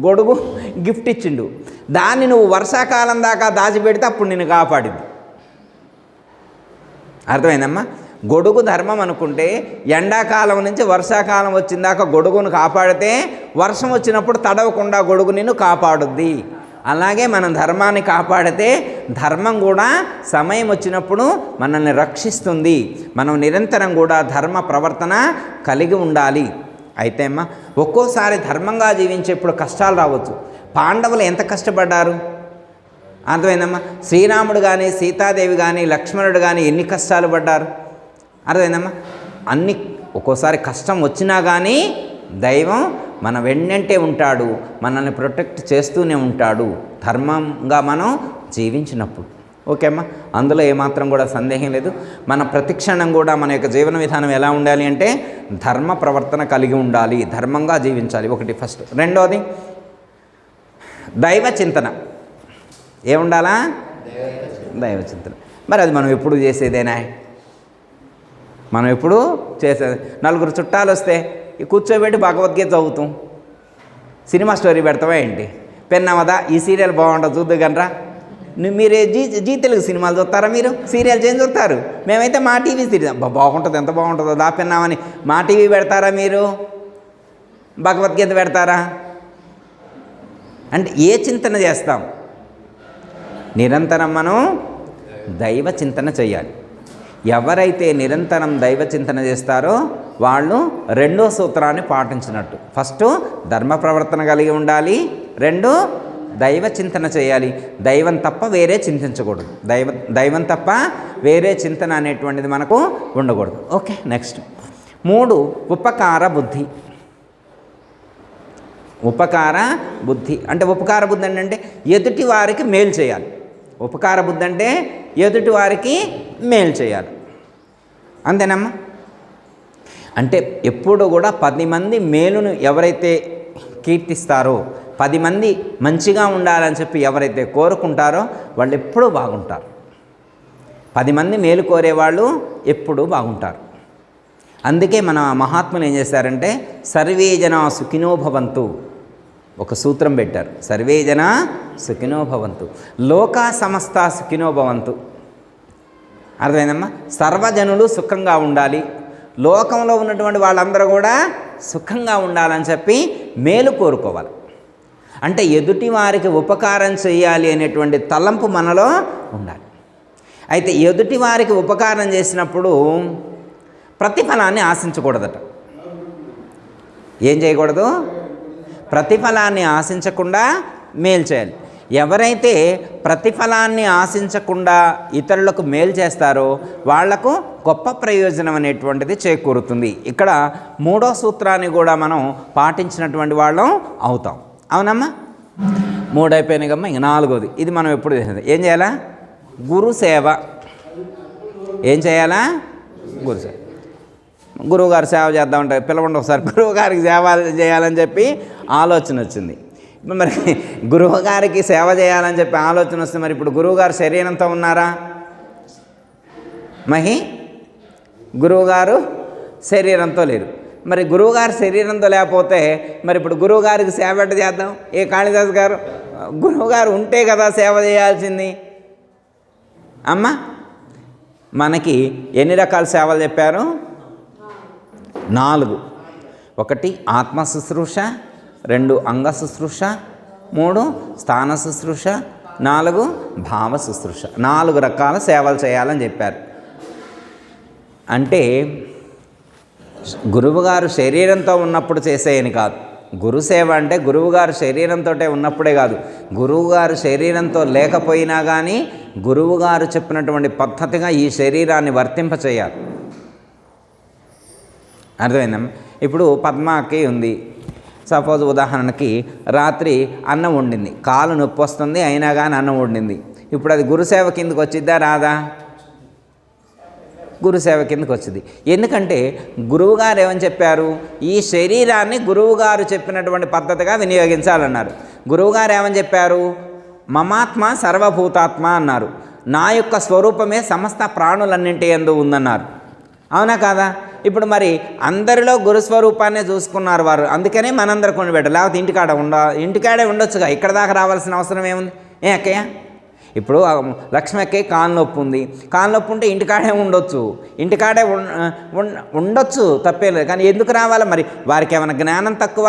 గొడుగు గిఫ్ట్ ఇచ్చిండు. దాన్ని నువ్వు వర్షాకాలం దాకా దాచిపెడితే అప్పుడు నిన్ను కాపాడింది. అర్థమైందమ్మా? గొడుగు ధర్మం అనుకుంటే ఎండాకాలం నుంచి వర్షాకాలం వచ్చిందాక గొడుగును కాపాడితే వర్షం వచ్చినప్పుడు తడవకుండా గొడుగు నిన్ను కాపాడుద్ది. అలాగే మనం ధర్మాన్ని కాపాడితే ధర్మం కూడా సమయం వచ్చినప్పుడు మనల్ని రక్షిస్తుంది. మనం నిరంతరం కూడా ధర్మ ప్రవర్తన కలిగి ఉండాలి. అయితే అమ్మ, ఒక్కోసారి ధర్మంగా జీవించేప్పుడు కష్టాలు రావచ్చు. పాండవులు ఎంత కష్టపడ్డారు? అర్థమైందమ్మా? శ్రీరాముడు కానీ, సీతాదేవి కానీ, లక్ష్మణుడు కానీ ఎన్ని కష్టాలు పడ్డారు? అర్థమైందమ్మా? ఒక్కోసారి కష్టం వచ్చినా కానీ దైవం మన వెన్నంటే ఉంటాడు, మనల్ని ప్రొటెక్ట్ చేస్తూనే ఉంటాడు ధర్మంగా మనం జీవించినప్పుడు. ఓకే అమ్మా, అందులో ఏమాత్రం కూడా సందేహం లేదు. మన ప్రతిక్షణం కూడా మన యొక్క జీవన విధానం ఎలా ఉండాలి అంటే ధర్మ ప్రవర్తన కలిగి ఉండాలి, ధర్మంగా జీవించాలి. ఒకటి ఫస్ట్. రెండోది దైవ చింతన. ఏముండాలా? దైవ చింతన. మరి అది మనం ఎప్పుడు చేసేదేనా? మనం ఎప్పుడు చేసేది. నలుగురు చుట్టాలు వస్తే కూర్చోబెట్టి భగవద్గీత చదువుతాం, సినిమా స్టోరీ పెడతావా ఏంటి? పెన్నవదా, ఈ సీరియల్ బాగుంటుంది చూద్దు కనరా, మీరు జీ తెలుగు సినిమాలు చూస్తారా? మీరు సీరియల్స్ ఏం చూస్తారు? మేమైతే మా టీవీ సీరియల్ బాగుంటుంది, ఎంత బాగుంటుందో దాపిన్నామని మా టీవీ పెడతారా? మీరు భగవద్గీత పెడతారా? అంటే ఏ చింతన చేస్తాం? నిరంతరం మనం దైవ చింతన చేయాలి. ఎవరైతే నిరంతరం దైవ చింతన చేస్తారో వాళ్ళు రెండో సూత్రాన్ని పాటించినట్టు. ఫస్ట్ ధర్మ ప్రవర్తన కలిగి ఉండాలి, రెండు దైవ చింతన చేయాలి. దైవం తప్ప వేరే చింతించకూడదు. దైవం తప్ప వేరే చింతన అనేటువంటిది మనకు ఉండకూడదు. ఓకే, నెక్స్ట్ 3 ఉపకార బుద్ధి. ఉపకార బుద్ధి అంటే ఉపకార బుద్ధి అంటే ఎదుటి వారికి మేలు చేయాలి. ఉపకార బుద్ధి అంటే ఎదుటి వారికి మేలు చేయాలి, అంతేనమ్మా? అంటే ఎప్పుడు కూడా 10 మంది మేలును ఎవరైతే కీర్తిస్తారో, 10 మంది మంచిగా ఉండాలని చెప్పి ఎవరైతే కోరుకుంటారో వాళ్ళు ఎప్పుడూ బాగుంటారు. 10 మంది మేలు కోరేవాళ్ళు ఎప్పుడూ బాగుంటారు. అందుకే మన మహాత్ములు ఏం చేశారంటే సర్వే జనా సుఖినో భవంతు ఒక సూత్రం పెట్టారు. సర్వే జనా సుఖినో భవంతు, లోకా సమస్త సుఖినో భవంతు. అర్థమైందమ్మా? సర్వజనులు సుఖంగా ఉండాలి, లోకంలో ఉన్నటువంటి వాళ్ళందరూ కూడా సుఖంగా ఉండాలని చెప్పి మేలు కోరుకోవాలి. అంటే ఎదుటి వారికి ఉపకారం చేయాలి అనేటువంటి తలంపు మనలో ఉండాలి. అయితే ఎదుటి వారికి ఉపకారం చేసినప్పుడు ప్రతిఫలాన్ని ఆశించకూడదట. ఏం చేయకూడదు? ప్రతిఫలాన్ని ఆశించకుండా మేలు చేయాలి. ఎవరైతే ప్రతిఫలాన్ని ఆశించకుండా ఇతరులకు మేలు చేస్తారో వాళ్లకు గొప్ప ప్రయోజనం అనేటువంటిది చేకూరుతుంది. ఇక్కడ 3వ సూత్రాన్ని కూడా మనం పాటించినటువంటి వాళ్ళం అవుతాం. అవునమ్మా? 3 అయిపోయినాకమ్మా, ఇంక 4వది. ఇది మనం ఎప్పుడు చేసేది ఏం చేయాలా? గురు సేవ. ఏం చేయాలా? గురు సేవ. గురువుగారు సేవ చేద్దామంటే పిలవండి ఒకసారి. గురువుగారికి సేవ చేయాలని చెప్పి ఆలోచన వచ్చింది. మరి గురువుగారికి సేవ చేయాలని చెప్పి ఆలోచన వస్తే మరి ఇప్పుడు గురువుగారు శరీరంతో ఉన్నారా? గురువుగారు శరీరంతో లేరు. మరి గురువుగారు శరీరంతో లేకపోతే మరి ఇప్పుడు గురువుగారికి సేవ ఎట్ట చేద్దాం? ఏ కాళిదాస్ గారు గురువుగారు ఉంటే కదా సేవ చేయాల్సింది. అమ్మ, మనకి ఎన్ని రకాల సేవలు చెప్పారు? 4. 1 ఆత్మ శుశ్రూష, 2 అంగ శుశ్రూష, 3 స్థాన శుశ్రూష, 4 భావ శుశ్రూష. 4 రకాల సేవలు చేయాలని చెప్పారు. అంటే గురువుగారు శరీరంతో ఉన్నప్పుడు చేసేయని కాదు. గురుసేవ అంటే గురువుగారు శరీరంతో ఉన్నప్పుడే కాదు, గురువుగారు శరీరంతో లేకపోయినా కానీ గురువుగారు చెప్పినటువంటి పద్ధతిగా ఈ శరీరాన్ని వర్తింపచేయాలి. అర్థమైందమ్మా? ఇప్పుడు పద్మాకి ఉంది, సపోజ్ ఉదాహరణకి రాత్రి అన్నం వండింది, కాలు నొప్పి వస్తుంది అయినా కానీ అన్నం వండింది. ఇప్పుడు అది గురుసేవ కిందకు వచ్చిద్దా రాదా? గురుసేవ కిందకు వచ్చింది. ఎందుకంటే గురువుగారు ఏమని చెప్పారు? ఈ శరీరాన్ని గురువుగారు చెప్పినటువంటి పద్ధతిగా వినియోగించాలన్నారు. గురువుగారు ఏమని చెప్పారు? మమాత్మ సర్వభూతాత్మ అన్నారు. నా యొక్క స్వరూపమే సమస్త ప్రాణులన్నింటి యందు ఉందన్నారు. అవునా కాదా? ఇప్పుడు మరి అందరిలో గురుస్వరూపాన్నే చూసుకున్నారు వారు, అందుకనే మనందరూ కొని పెట్టారు. లేకపోతే ఇంటికాడే ఉండొచ్చుగా, ఇక్కడ దాకా రావాల్సిన అవసరం ఏముంది? అక్కయ్య ఇప్పుడు లక్ష్మి అక్కయ్య కాలు నొప్పి ఉంది, కాలు నొప్పి ఉంటే ఇంటికాడే ఉండొచ్చు, ఇంటికాడే ఉండొచ్చు తప్పేలేదు. కానీ ఎందుకు రావాలి? మరి వారికి ఏమైనా జ్ఞానం తక్కువ?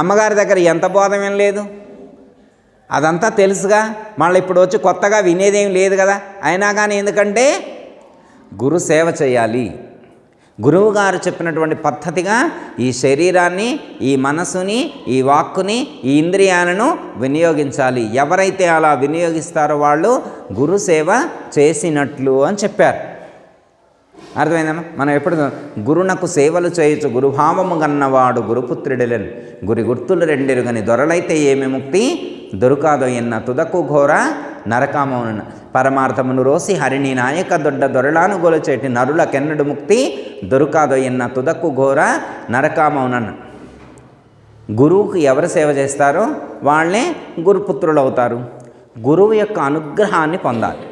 అమ్మగారి దగ్గర ఎంత బోధం ఏం లేదు, అదంతా తెలుసుగా. మళ్ళీ ఇప్పుడు వచ్చి కొత్తగా వినేదేం లేదు కదా. అయినా కానీ ఎందుకంటే గురు సేవ చేయాలి. గురువుగారు చెప్పినటువంటి పద్ధతిగా ఈ శరీరాన్ని, ఈ మనసుని, ఈ వాక్కుని, ఈ ఇంద్రియాలను వినియోగించాలి. ఎవరైతే అలా వినియోగిస్తారో వాళ్ళు గురు సేవ చేసినట్లు అని చెప్పారు. అర్థమైందమ్మా? మనం ఎప్పుడు గురునకు సేవలు చేయొచ్చు, గురుభావము గన్నవాడు గురుపుత్రుడిలెన్, గురి గుర్తులు రెండెరుగని దొరలైతే ఏమి ముక్తి దొరుకాదో ఎన్న తుదకు ఘోర నరకామౌన పరమార్థమును రోసి హరిణి నాయక దొడ్డ దొరలాను గొలచేటి నరులకెన్నడు ముక్తి దొరుకాదో ఎన్న తుదకు ఘోర నరకామౌనన్న. గురువుకు ఎవరు సేవ చేస్తారో వాళ్ళే గురుపుత్రులు అవుతారు. గురువు యొక్క అనుగ్రహాన్ని పొందాలి.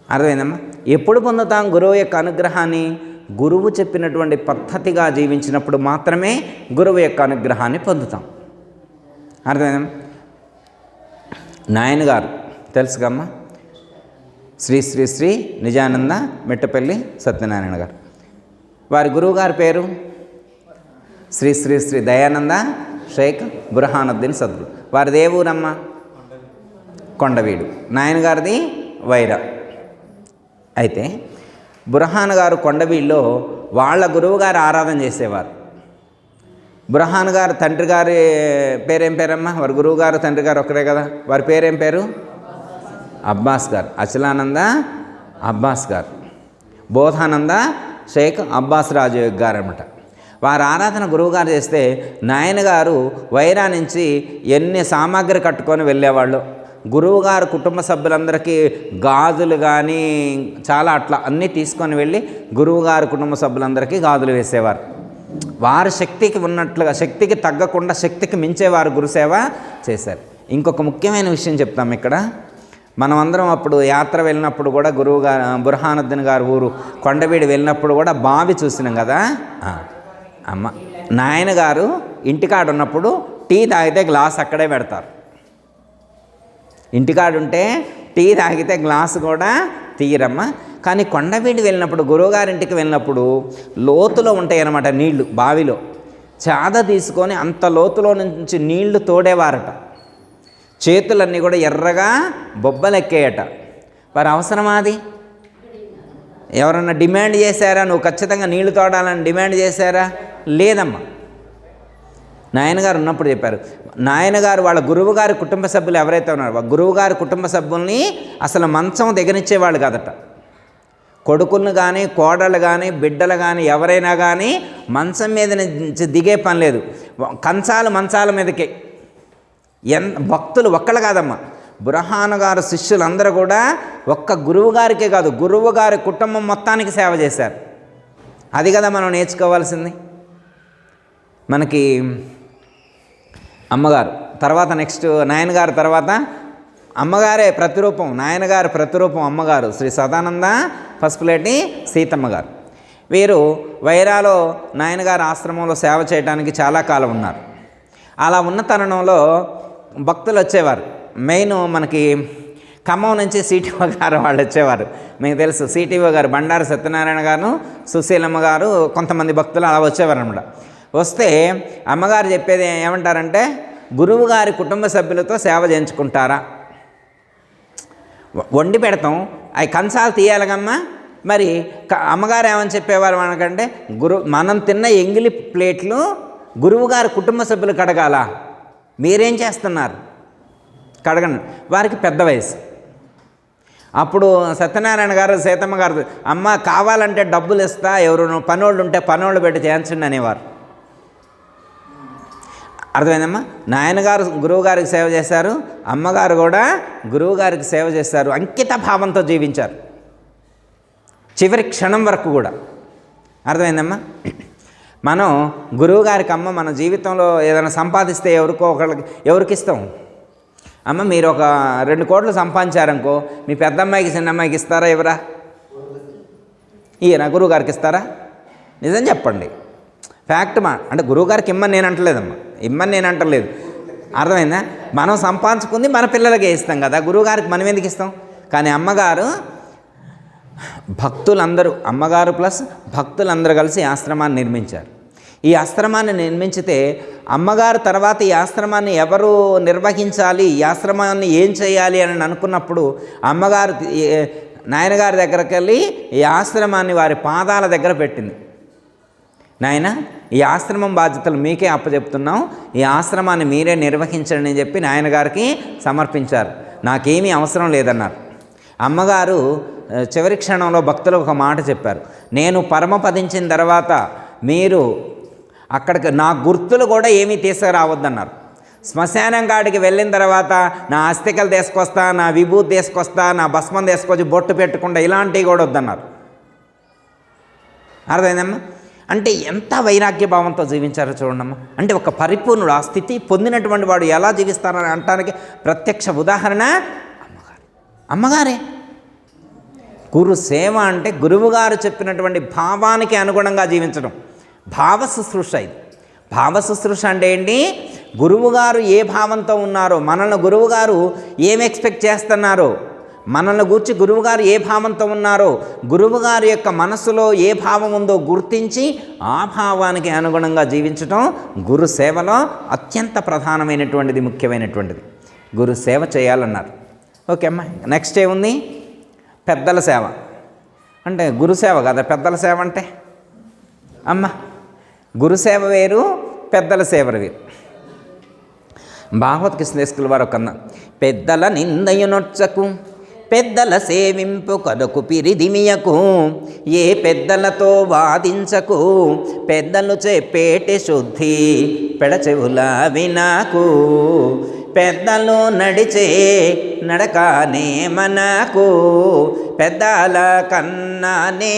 అర్థమైందమ్మా? ఎప్పుడు పొందుతాం గురువు యొక్క అనుగ్రహాన్ని? గురువు చెప్పినటువంటి పద్ధతిగా జీవించినప్పుడు మాత్రమే గురువు యొక్క అనుగ్రహాన్ని పొందుతాం. అర్థమైందమ్మా? నాయన గారు తెలుసుకమ్మా, శ్రీ శ్రీ శ్రీ నిజానంద మెట్టపల్లి సత్యనారాయణ గారు. వారి గురువుగారి పేరు శ్రీ శ్రీ శ్రీ దయానంద షేక్ బుర్హానుద్దీన్ సద్గురు. వారిది ఏ ఊరమ్మ? కొండవీడు. నాయన గారిది వైరా. అయితే బుర్హాన్ గారు కొండవీడులో వాళ్ళ గురువు గారు ఆరాధన చేసేవారు. బుర్హాన్ గారు తండ్రి గారి పేరేం పేరమ్మా? వారి గురువు గారు తండ్రి గారు ఒకరే కదా. వారి పేరేం పేరు? అబ్బాస్ గారు. అచలానంద అబ్బాస్ గారు, బోధానంద షేక్ అబ్బాస్ రాజు గారు అనమాట. వారి ఆరాధన గురువుగారు చేస్తే నాయన గారు వైరా నుంచి ఎన్ని సామాగ్రి కట్టుకొని వెళ్ళేవాళ్ళు. గురువుగారు కుటుంబ సభ్యులందరికీ గాజులు కానీ చాలా అట్లా అన్నీ తీసుకొని వెళ్ళి గురువుగారు కుటుంబ సభ్యులందరికీ గాజులు వేసేవారు. వారి శక్తికి ఉన్నట్లుగా, శక్తికి తగ్గకుండా శక్తికి మించేవారు గురుసేవ చేశారు. ఇంకొక ముఖ్యమైన విషయం చెప్తాం ఇక్కడ. మనం అందరం అప్పుడు యాత్ర వెళ్ళినప్పుడు కూడా గురువుగారు బుర్హానుద్దీన్ గారు ఊరు కొండవీడు వెళ్ళినప్పుడు కూడా బావి చూసినాం కదా. అమ్మ నాయన గారు ఇంటికాడు ఉన్నప్పుడు టీ తాగితే గ్లాస్ అక్కడే పెడతారు. ఇంటికాడు ఉంటే టీ తాగితే గ్లాసు కూడా తీయరమ్మ. కానీ కొండవీడు వెళ్ళినప్పుడు, గురువుగారింటికి వెళ్ళినప్పుడు లోతులో ఉంటాయి అన్నమాట నీళ్లు. బావిలో చాద తీసుకొని అంత లోతులో నుంచి నీళ్లు తోడేవారట. చేతులన్నీ కూడా ఎర్రగా బొబ్బలెక్కేయట. వారి అవసరమా అది? ఎవరన్నా డిమాండ్ చేశారా? నువ్వు ఖచ్చితంగా నీళ్లు తోడాలని డిమాండ్ చేశారా? లేదమ్మా. నాయనగారు ఉన్నప్పుడు చెప్పారు. నాయనగారు వాళ్ళ గురువుగారి కుటుంబ సభ్యులు ఎవరైతే ఉన్నారో గురువుగారి కుటుంబ సభ్యుల్ని అసలు మంచం దిగనిచ్చేవాళ్ళు కాదట. కొడుకులను కానీ కోడళ్ళు కానీ బిడ్డలు కానీ ఎవరైనా కానీ మంచం మీద నుంచి దిగే పని లేదు. మంచాల మీదకే. భక్తులు ఒక్కళ్ళు కాదమ్మా, బుర్హాన్ గారు శిష్యులందరూ కూడా ఒక్క గురువు గారికే కాదు, గురువు గారి కుటుంబం మొత్తానికి సేవ చేశారు. అది కదా మనం నేర్చుకోవాల్సింది. మనకి అమ్మగారు తర్వాత నెక్స్ట్ నాయనగారు తర్వాత అమ్మగారే ప్రతిరూపం. నాయనగారు ప్రతిరూపం అమ్మగారు శ్రీ సదానంద పసుపులేటి సీతమ్మ గారు. వీరు వైరాలో నాయనగారు ఆశ్రమంలో సేవ చేయడానికి చాలా కాలం ఉన్నారు. అలా ఉన్న తరుణంలో భక్తులు వచ్చేవారు. మెయిన్ మనకి ఖమ్మం నుంచి సిటీఓ గారు వాళ్ళు వచ్చేవారు. మీకు తెలుసు సిటీఓ గారు బండారు సత్యనారాయణ గారు, సుశీలమ్మ గారు, కొంతమంది భక్తులు అలా వచ్చేవారు అనమాట. వస్తే అమ్మగారు చెప్పేది ఏమంటారంటే, గురువు గారి కుటుంబ సభ్యులతో సేవ చేయించుకుంటారా? వండి పెడతాం, అవి కంచాలు తీయాలిగమ్మా. మరి అమ్మగారు ఏమని చెప్పేవారు మనకంటే, మనం తిన్న ఎంగిలి ప్లేట్లు గురువుగారి కుటుంబ సభ్యులు కడగాల, మీరేం చేస్తున్నారు? కడగండి. వారికి పెద్ద వయసు. అప్పుడు సత్యనారాయణ గారు సీతమ్మ గారు, అమ్మ కావాలంటే డబ్బులు ఇస్తా, ఎవరు పనోళ్ళు ఉంటే పనోళ్ళు పెట్టి చేయించండి అనేవారు. అర్థమైందమ్మా? నాయనగారు గురువుగారికి సేవ చేశారు, అమ్మగారు కూడా గురువుగారికి సేవ చేశారు. అంకిత భావంతో జీవించారు చివరి క్షణం వరకు కూడా. అర్థమైందమ్మా? మనం గురువుగారికి అమ్మ మన జీవితంలో ఏదైనా సంపాదిస్తే ఎవరికి ఇస్తాం? అమ్మ మీరు ఒక 2 కోట్లు సంపాదించారనుకో, మీ పెద్దమ్మాయికి చిన్నమ్మాయికి ఇస్తారా? ఎవరా? ఈయన గురువుగారికి ఇస్తారా? నిజం చెప్పండి. ఫ్యాక్ట్ అంటే గురువుగారికి ఇమ్మని నేను అంటలేదమ్మా, ఇమ్మని నేను అంటలేదు. అర్థమైందా? మనం సంపాదించుకుంది మన పిల్లలకే ఇస్తాం కదా, గురువుగారికి మనం ఎందుకు ఇస్తాం? కానీ అమ్మగారు భక్తులందరూ, అమ్మగారు ప్లస్ భక్తులందరూ కలిసి ఆశ్రమాన్ని నిర్మించారు. ఈ ఆశ్రమాన్ని నిర్మించితే అమ్మగారు తర్వాత ఈ ఆశ్రమాన్ని ఎవరు నిర్వహించాలి, ఈ ఆశ్రమాన్ని ఏం చేయాలి అని అనుకున్నప్పుడు అమ్మగారు నాయనగారి దగ్గరికి వెళ్ళి ఈ ఆశ్రమాన్ని వారి పాదాల దగ్గర పెట్టింది. నాయన, ఈ ఆశ్రమం బాధ్యతలు మీకే అప్పచెప్తున్నాం, ఈ ఆశ్రమాన్ని మీరే నిర్వహించండి అని చెప్పి నాయనగారికి సమర్పించారు. నాకేమీ అవసరం లేదన్నారు. అమ్మగారు చివరి క్షణంలో భక్తులకు ఒక మాట చెప్పారు, నేను పరమపదించిన తర్వాత మీరు అక్కడికి నా గుర్తులు కూడా ఏమీ తీసుకురావద్దన్నారు. శ్మశానం కాడికి వెళ్ళిన తర్వాత నా అస్థికలు తీసుకొస్తా, నా విభూతి తీసుకొస్తా, నా భస్మం తీసుకొచ్చి బొట్టు పెట్టకుండా ఇలాంటివి కూడా వద్దన్నారు. అర్థమైందమ్మా? అంటే ఎంత వైరాగ్య భావంతో జీవించారో చూడమ్మా. అంటే ఒక పరిపూర్ణుడు, ఆ స్థితి పొందినటువంటి వాడు ఎలా జీవిస్తారని అనటానికి ప్రత్యక్ష ఉదాహరణ అమ్మగారే. గురు సేవ అంటే గురువుగారు చెప్పినటువంటి భావానికి అనుగుణంగా జీవించడం. భావ శుశ్రూష ఇది. భావ శుశ్రూష అంటే ఏంటి? గురువుగారు ఏ భావంతో ఉన్నారో, మనల్ని గురువుగారు ఏం ఎక్స్పెక్ట్ చేస్తున్నారో, మనల్ని గూర్చి గురువుగారు ఏ భావంతో ఉన్నారో, గురువుగారి యొక్క మనసులో ఏ భావం ఉందో గుర్తించి ఆ భావానికి అనుగుణంగా జీవించటం గురు సేవలో అత్యంత ప్రధానమైనటువంటిది, ముఖ్యమైనటువంటిది. గురు సేవ చేయాలన్నారు. ఓకే అమ్మా. నెక్స్ట్ ఏముంది? పెద్దల సేవ. అంటే గురుసేవ కదా పెద్దల సేవ అంటే అమ్మ. గురుసేవ వేరు, పెద్దల సేవ వేరు. భాగవత కృష్ణదేశకుల వారు కన్నా పెద్దల నిందయునొచ్చకు పెద్దల సేవింపు కదకు పిరిదిమియకు ఏ పెద్దలతో వాదించకు పెద్దలు చెప్పేటి శుద్ధి పెడచెవుల వినాకు పెద్దలు నడిచే నడకానే మనకు పెద్దల కన్నానే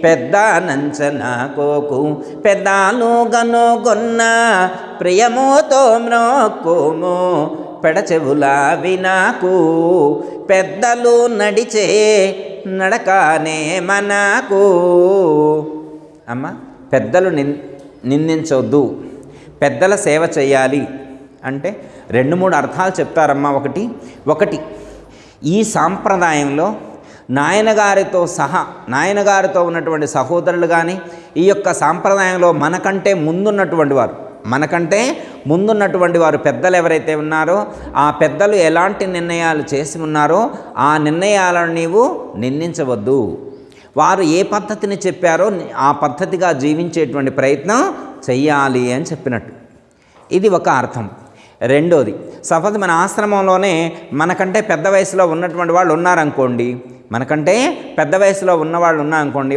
పెద్ద నంచనాకోకు పెద్దలు గనుగొన్న ప్రియముతో మ్రోక్కుము పెడచెవుల వినాకు పెద్దలు నడిచే నడకానే మనకు. అమ్మ, పెద్దలు నిందించవద్దు, పెద్దల సేవ చేయాలి అంటే 2-3 అర్థాలు చెప్తారమ్మా. ఒకటి ఈ సాంప్రదాయంలో నాయనగారితో సహా, నాయనగారితో ఉన్నటువంటి సహోదరులు కానీ, ఈ యొక్క సాంప్రదాయంలో మనకంటే ముందున్నటువంటి వారు పెద్దలు ఎవరైతే ఉన్నారో ఆ పెద్దలు ఎలాంటి నిర్ణయాలు చేసి ఉన్నారో ఆ నిర్ణయాలను నీవు నిందించవద్దు. వారు ఏ పద్ధతిని చెప్పారో ఆ పద్ధతిగా జీవించేటువంటి ప్రయత్నం చెయ్యాలి అని చెప్పినట్టు. ఇది ఒక అర్థం. రెండోది, సపోజ్ మన ఆశ్రమంలోనే మనకంటే పెద్ద వయసులో ఉన్నటువంటి వాళ్ళు ఉన్నారనుకోండి,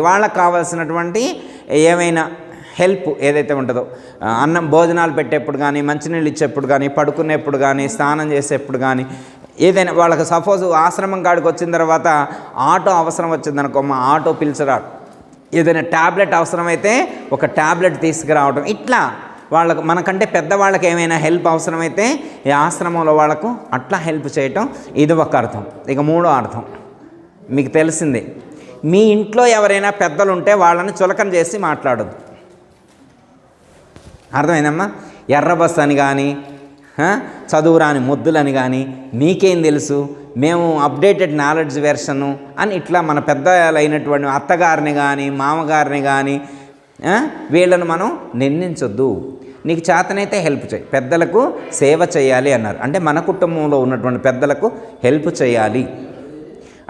వాళ్ళకు కావాల్సినటువంటి ఏమైనా హెల్ప్ ఏదైతే ఉంటుందో, అన్నం భోజనాలు పెట్టేప్పుడు కానీ, మంచినీళ్ళు ఇచ్చేప్పుడు కానీ, పడుకునేప్పుడు కానీ, స్నానం చేసేప్పుడు కానీ, ఏదైనా వాళ్ళకి సపోజ్ ఆశ్రమం కాడికి వచ్చిన తర్వాత ఆటో అవసరం వచ్చిందనుకో, మా ఆటో పిలిచరాడు, ఏదైనా ట్యాబ్లెట్ అవసరమైతే ఒక ట్యాబ్లెట్ తీసుకురావడం, ఇట్లా వాళ్ళకు మనకంటే పెద్దవాళ్ళకి ఏమైనా హెల్ప్ అవసరమైతే ఈ ఆశ్రమంలో వాళ్ళకు అట్లా హెల్ప్ చేయటం, ఇది ఒక అర్థం. ఇక 3వ అర్థం మీకు తెలిసిందే, మీ ఇంట్లో ఎవరైనా పెద్దలు ఉంటే వాళ్ళని చులకన చేసి మాట్లాడొద్దు. అర్థమైందమ్మా? ఎర్ర బస్ అని కానీ, చదువురాని ముద్దులని కానీ, మీకేం తెలుసు, మేము అప్డేటెడ్ నాలెడ్జ్ వెర్షను అని ఇట్లా మన పెద్దలైనటువంటి అత్తగారిని కానీ, మామగారిని కానీ వీళ్ళను మనం నిందించొద్దు. నీకు చేతనైతే హెల్ప్ చేయి, పెద్దలకు సేవ చేయాలి అన్నారు. అంటే మన కుటుంబంలో ఉన్నటువంటి పెద్దలకు హెల్ప్ చేయాలి.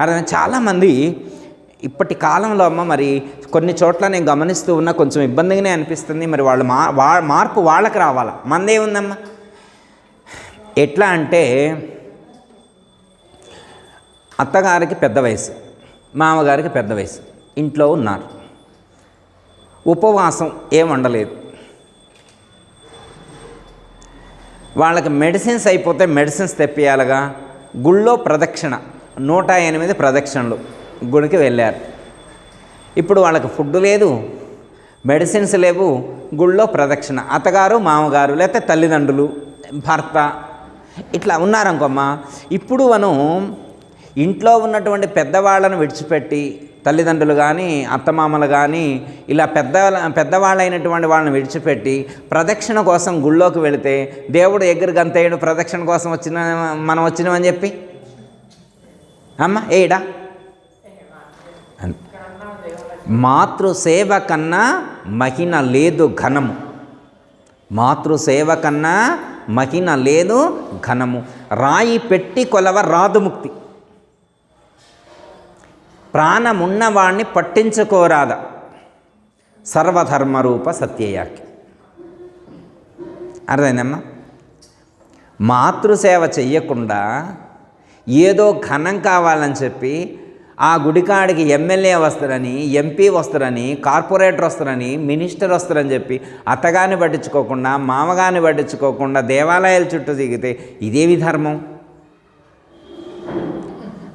అదే చాలామంది ఇప్పటి కాలంలో అమ్మ, మరి కొన్ని చోట్ల నేను గమనిస్తూ ఉన్నా, కొంచెం ఇబ్బందిగానే అనిపిస్తుంది. మరి వాళ్ళు మార్పు వాళ్ళకి రావాలా, మందేముందమ్మా. ఎట్లా అంటే అత్తగారికి పెద్ద వయసు, మామగారికి పెద్ద వయసు, ఇంట్లో ఉన్నారు, ఉపవాసం ఏం వండలేదు, వాళ్ళకి మెడిసిన్స్ అయిపోతే మెడిసిన్స్ తెప్పియాలిగా, గుళ్ళో ప్రదక్షిణ 108 ప్రదక్షిణలు గుడికి వెళ్ళారు. ఇప్పుడు వాళ్ళకి ఫుడ్ లేదు, మెడిసిన్స్ లేవు, గుళ్ళో ప్రదక్షిణ, అత్తగారు మామగారు లేకపోతే తల్లిదండ్రులు భర్త ఇట్లా ఉన్నారనుకోమ్మా. ఇప్పుడు మనం ఇంట్లో ఉన్నటువంటి పెద్దవాళ్ళను విడిచిపెట్టి, తల్లిదండ్రులు కానీ అత్తమామలు కానీ ఇలా పెద్దవాళ్ళైనటువంటి వాళ్ళని విడిచిపెట్టి ప్రదక్షిణ కోసం గుళ్ళోకి వెళితే దేవుడు ఎగురు గంతేయుడు ప్రదక్షిణ కోసం మనం వచ్చినామని చెప్పి అమ్మ ఏడా. మాతృసేవ కన్నా మహిన లేదు ఘనము, మాతృసేవ కన్నా మహిన లేదు ఘనము, రాయి పెట్టి కొలవ రాదు ముక్తి, ప్రాణమున్నవాణ్ణి పట్టించుకోరాదా సర్వధర్మరూప సత్యయాకి. అర్థమైందమ్మా? మాతృసేవ చెయ్యకుండా ఏదో ఘనం కావాలని చెప్పి ఆ గుడికాడికి ఎమ్మెల్యే వస్తారని, ఎంపీ వస్తారని, కార్పొరేటర్ వస్తారని, మినిస్టర్ వస్తారని చెప్పి అత్తగారిని పట్టించుకోకుండా, మామగారిని పట్టించుకోకుండా దేవాలయాల చుట్టూ తిరిగితే ఇదేవి ధర్మం?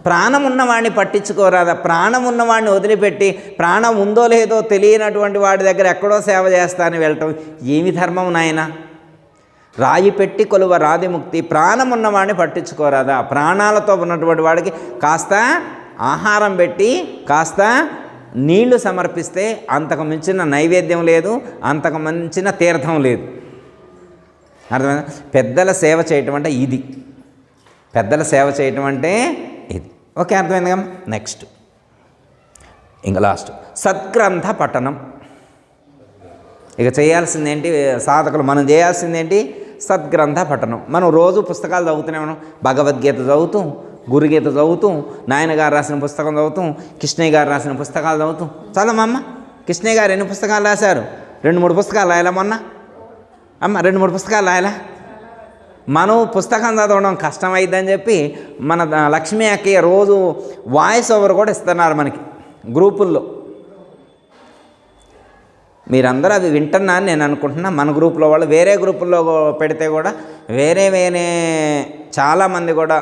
ప్రాణం ఉన్నవాడిని పట్టించుకోరాదా? ప్రాణం ఉన్నవాడిని వదిలిపెట్టి ప్రాణం ఉందో లేదో తెలియనటువంటి వాడి దగ్గర ఎక్కడో సేవ చేస్తా అని వెళ్ళటం ఏమి ధర్మం నాయన? రాయి పెట్టి కొలువ రాది ముక్తి, ప్రాణం ఉన్నవాడిని పట్టించుకోరాదా? ప్రాణాలతో ఉన్నటువంటి వాడికి కాస్త ఆహారం పెట్టి కాస్త నీళ్లు సమర్పిస్తే అంతకు మించిన నైవేద్యం లేదు, అంతకు మించిన తీర్థం లేదు. అర్థమైందా? పెద్దల సేవ చేయటం అంటే ఇది, పెద్దల సేవ చేయటం అంటే ఇది. ఓకే, అర్థమైంది కదా. నెక్స్ట్ ఇంకా లాస్ట్ సద్గ్రంథ పఠనం. ఇక చేయాల్సిందేంటి సాధకులు, మనం చేయాల్సిందేంటి? సద్గ్రంథ పఠనం. మనం రోజు పుస్తకాలు చదువుతూనే ఉన్నాం. భగవద్గీత చదువుతాం, గురుగీత చదువుతాం, నాయన గారు రాసిన పుస్తకం చదువుతాం, కృష్ణయ్య గారు రాసిన పుస్తకాలు చదువుతాం. చదవమ్మ, కృష్ణయ్య గారు ఎన్ని పుస్తకాలు రాశారు? 2-3 పుస్తకాలు రాయాలా మొన్న? అమ్మ 2-3 పుస్తకాలు రాయాలా? మనం పుస్తకం చదవడం కష్టమైందని చెప్పి మన లక్ష్మీ అక్కయ్య రోజు వాయిస్ ఓవర్ కూడా ఇస్తున్నారు మనకి గ్రూపుల్లో. మీరందరూ అది వింటున్నారని నేను అనుకుంటున్నా. మన గ్రూప్లో వాళ్ళు వేరే గ్రూపుల్లో పెడితే కూడా వేరే చాలామంది కూడా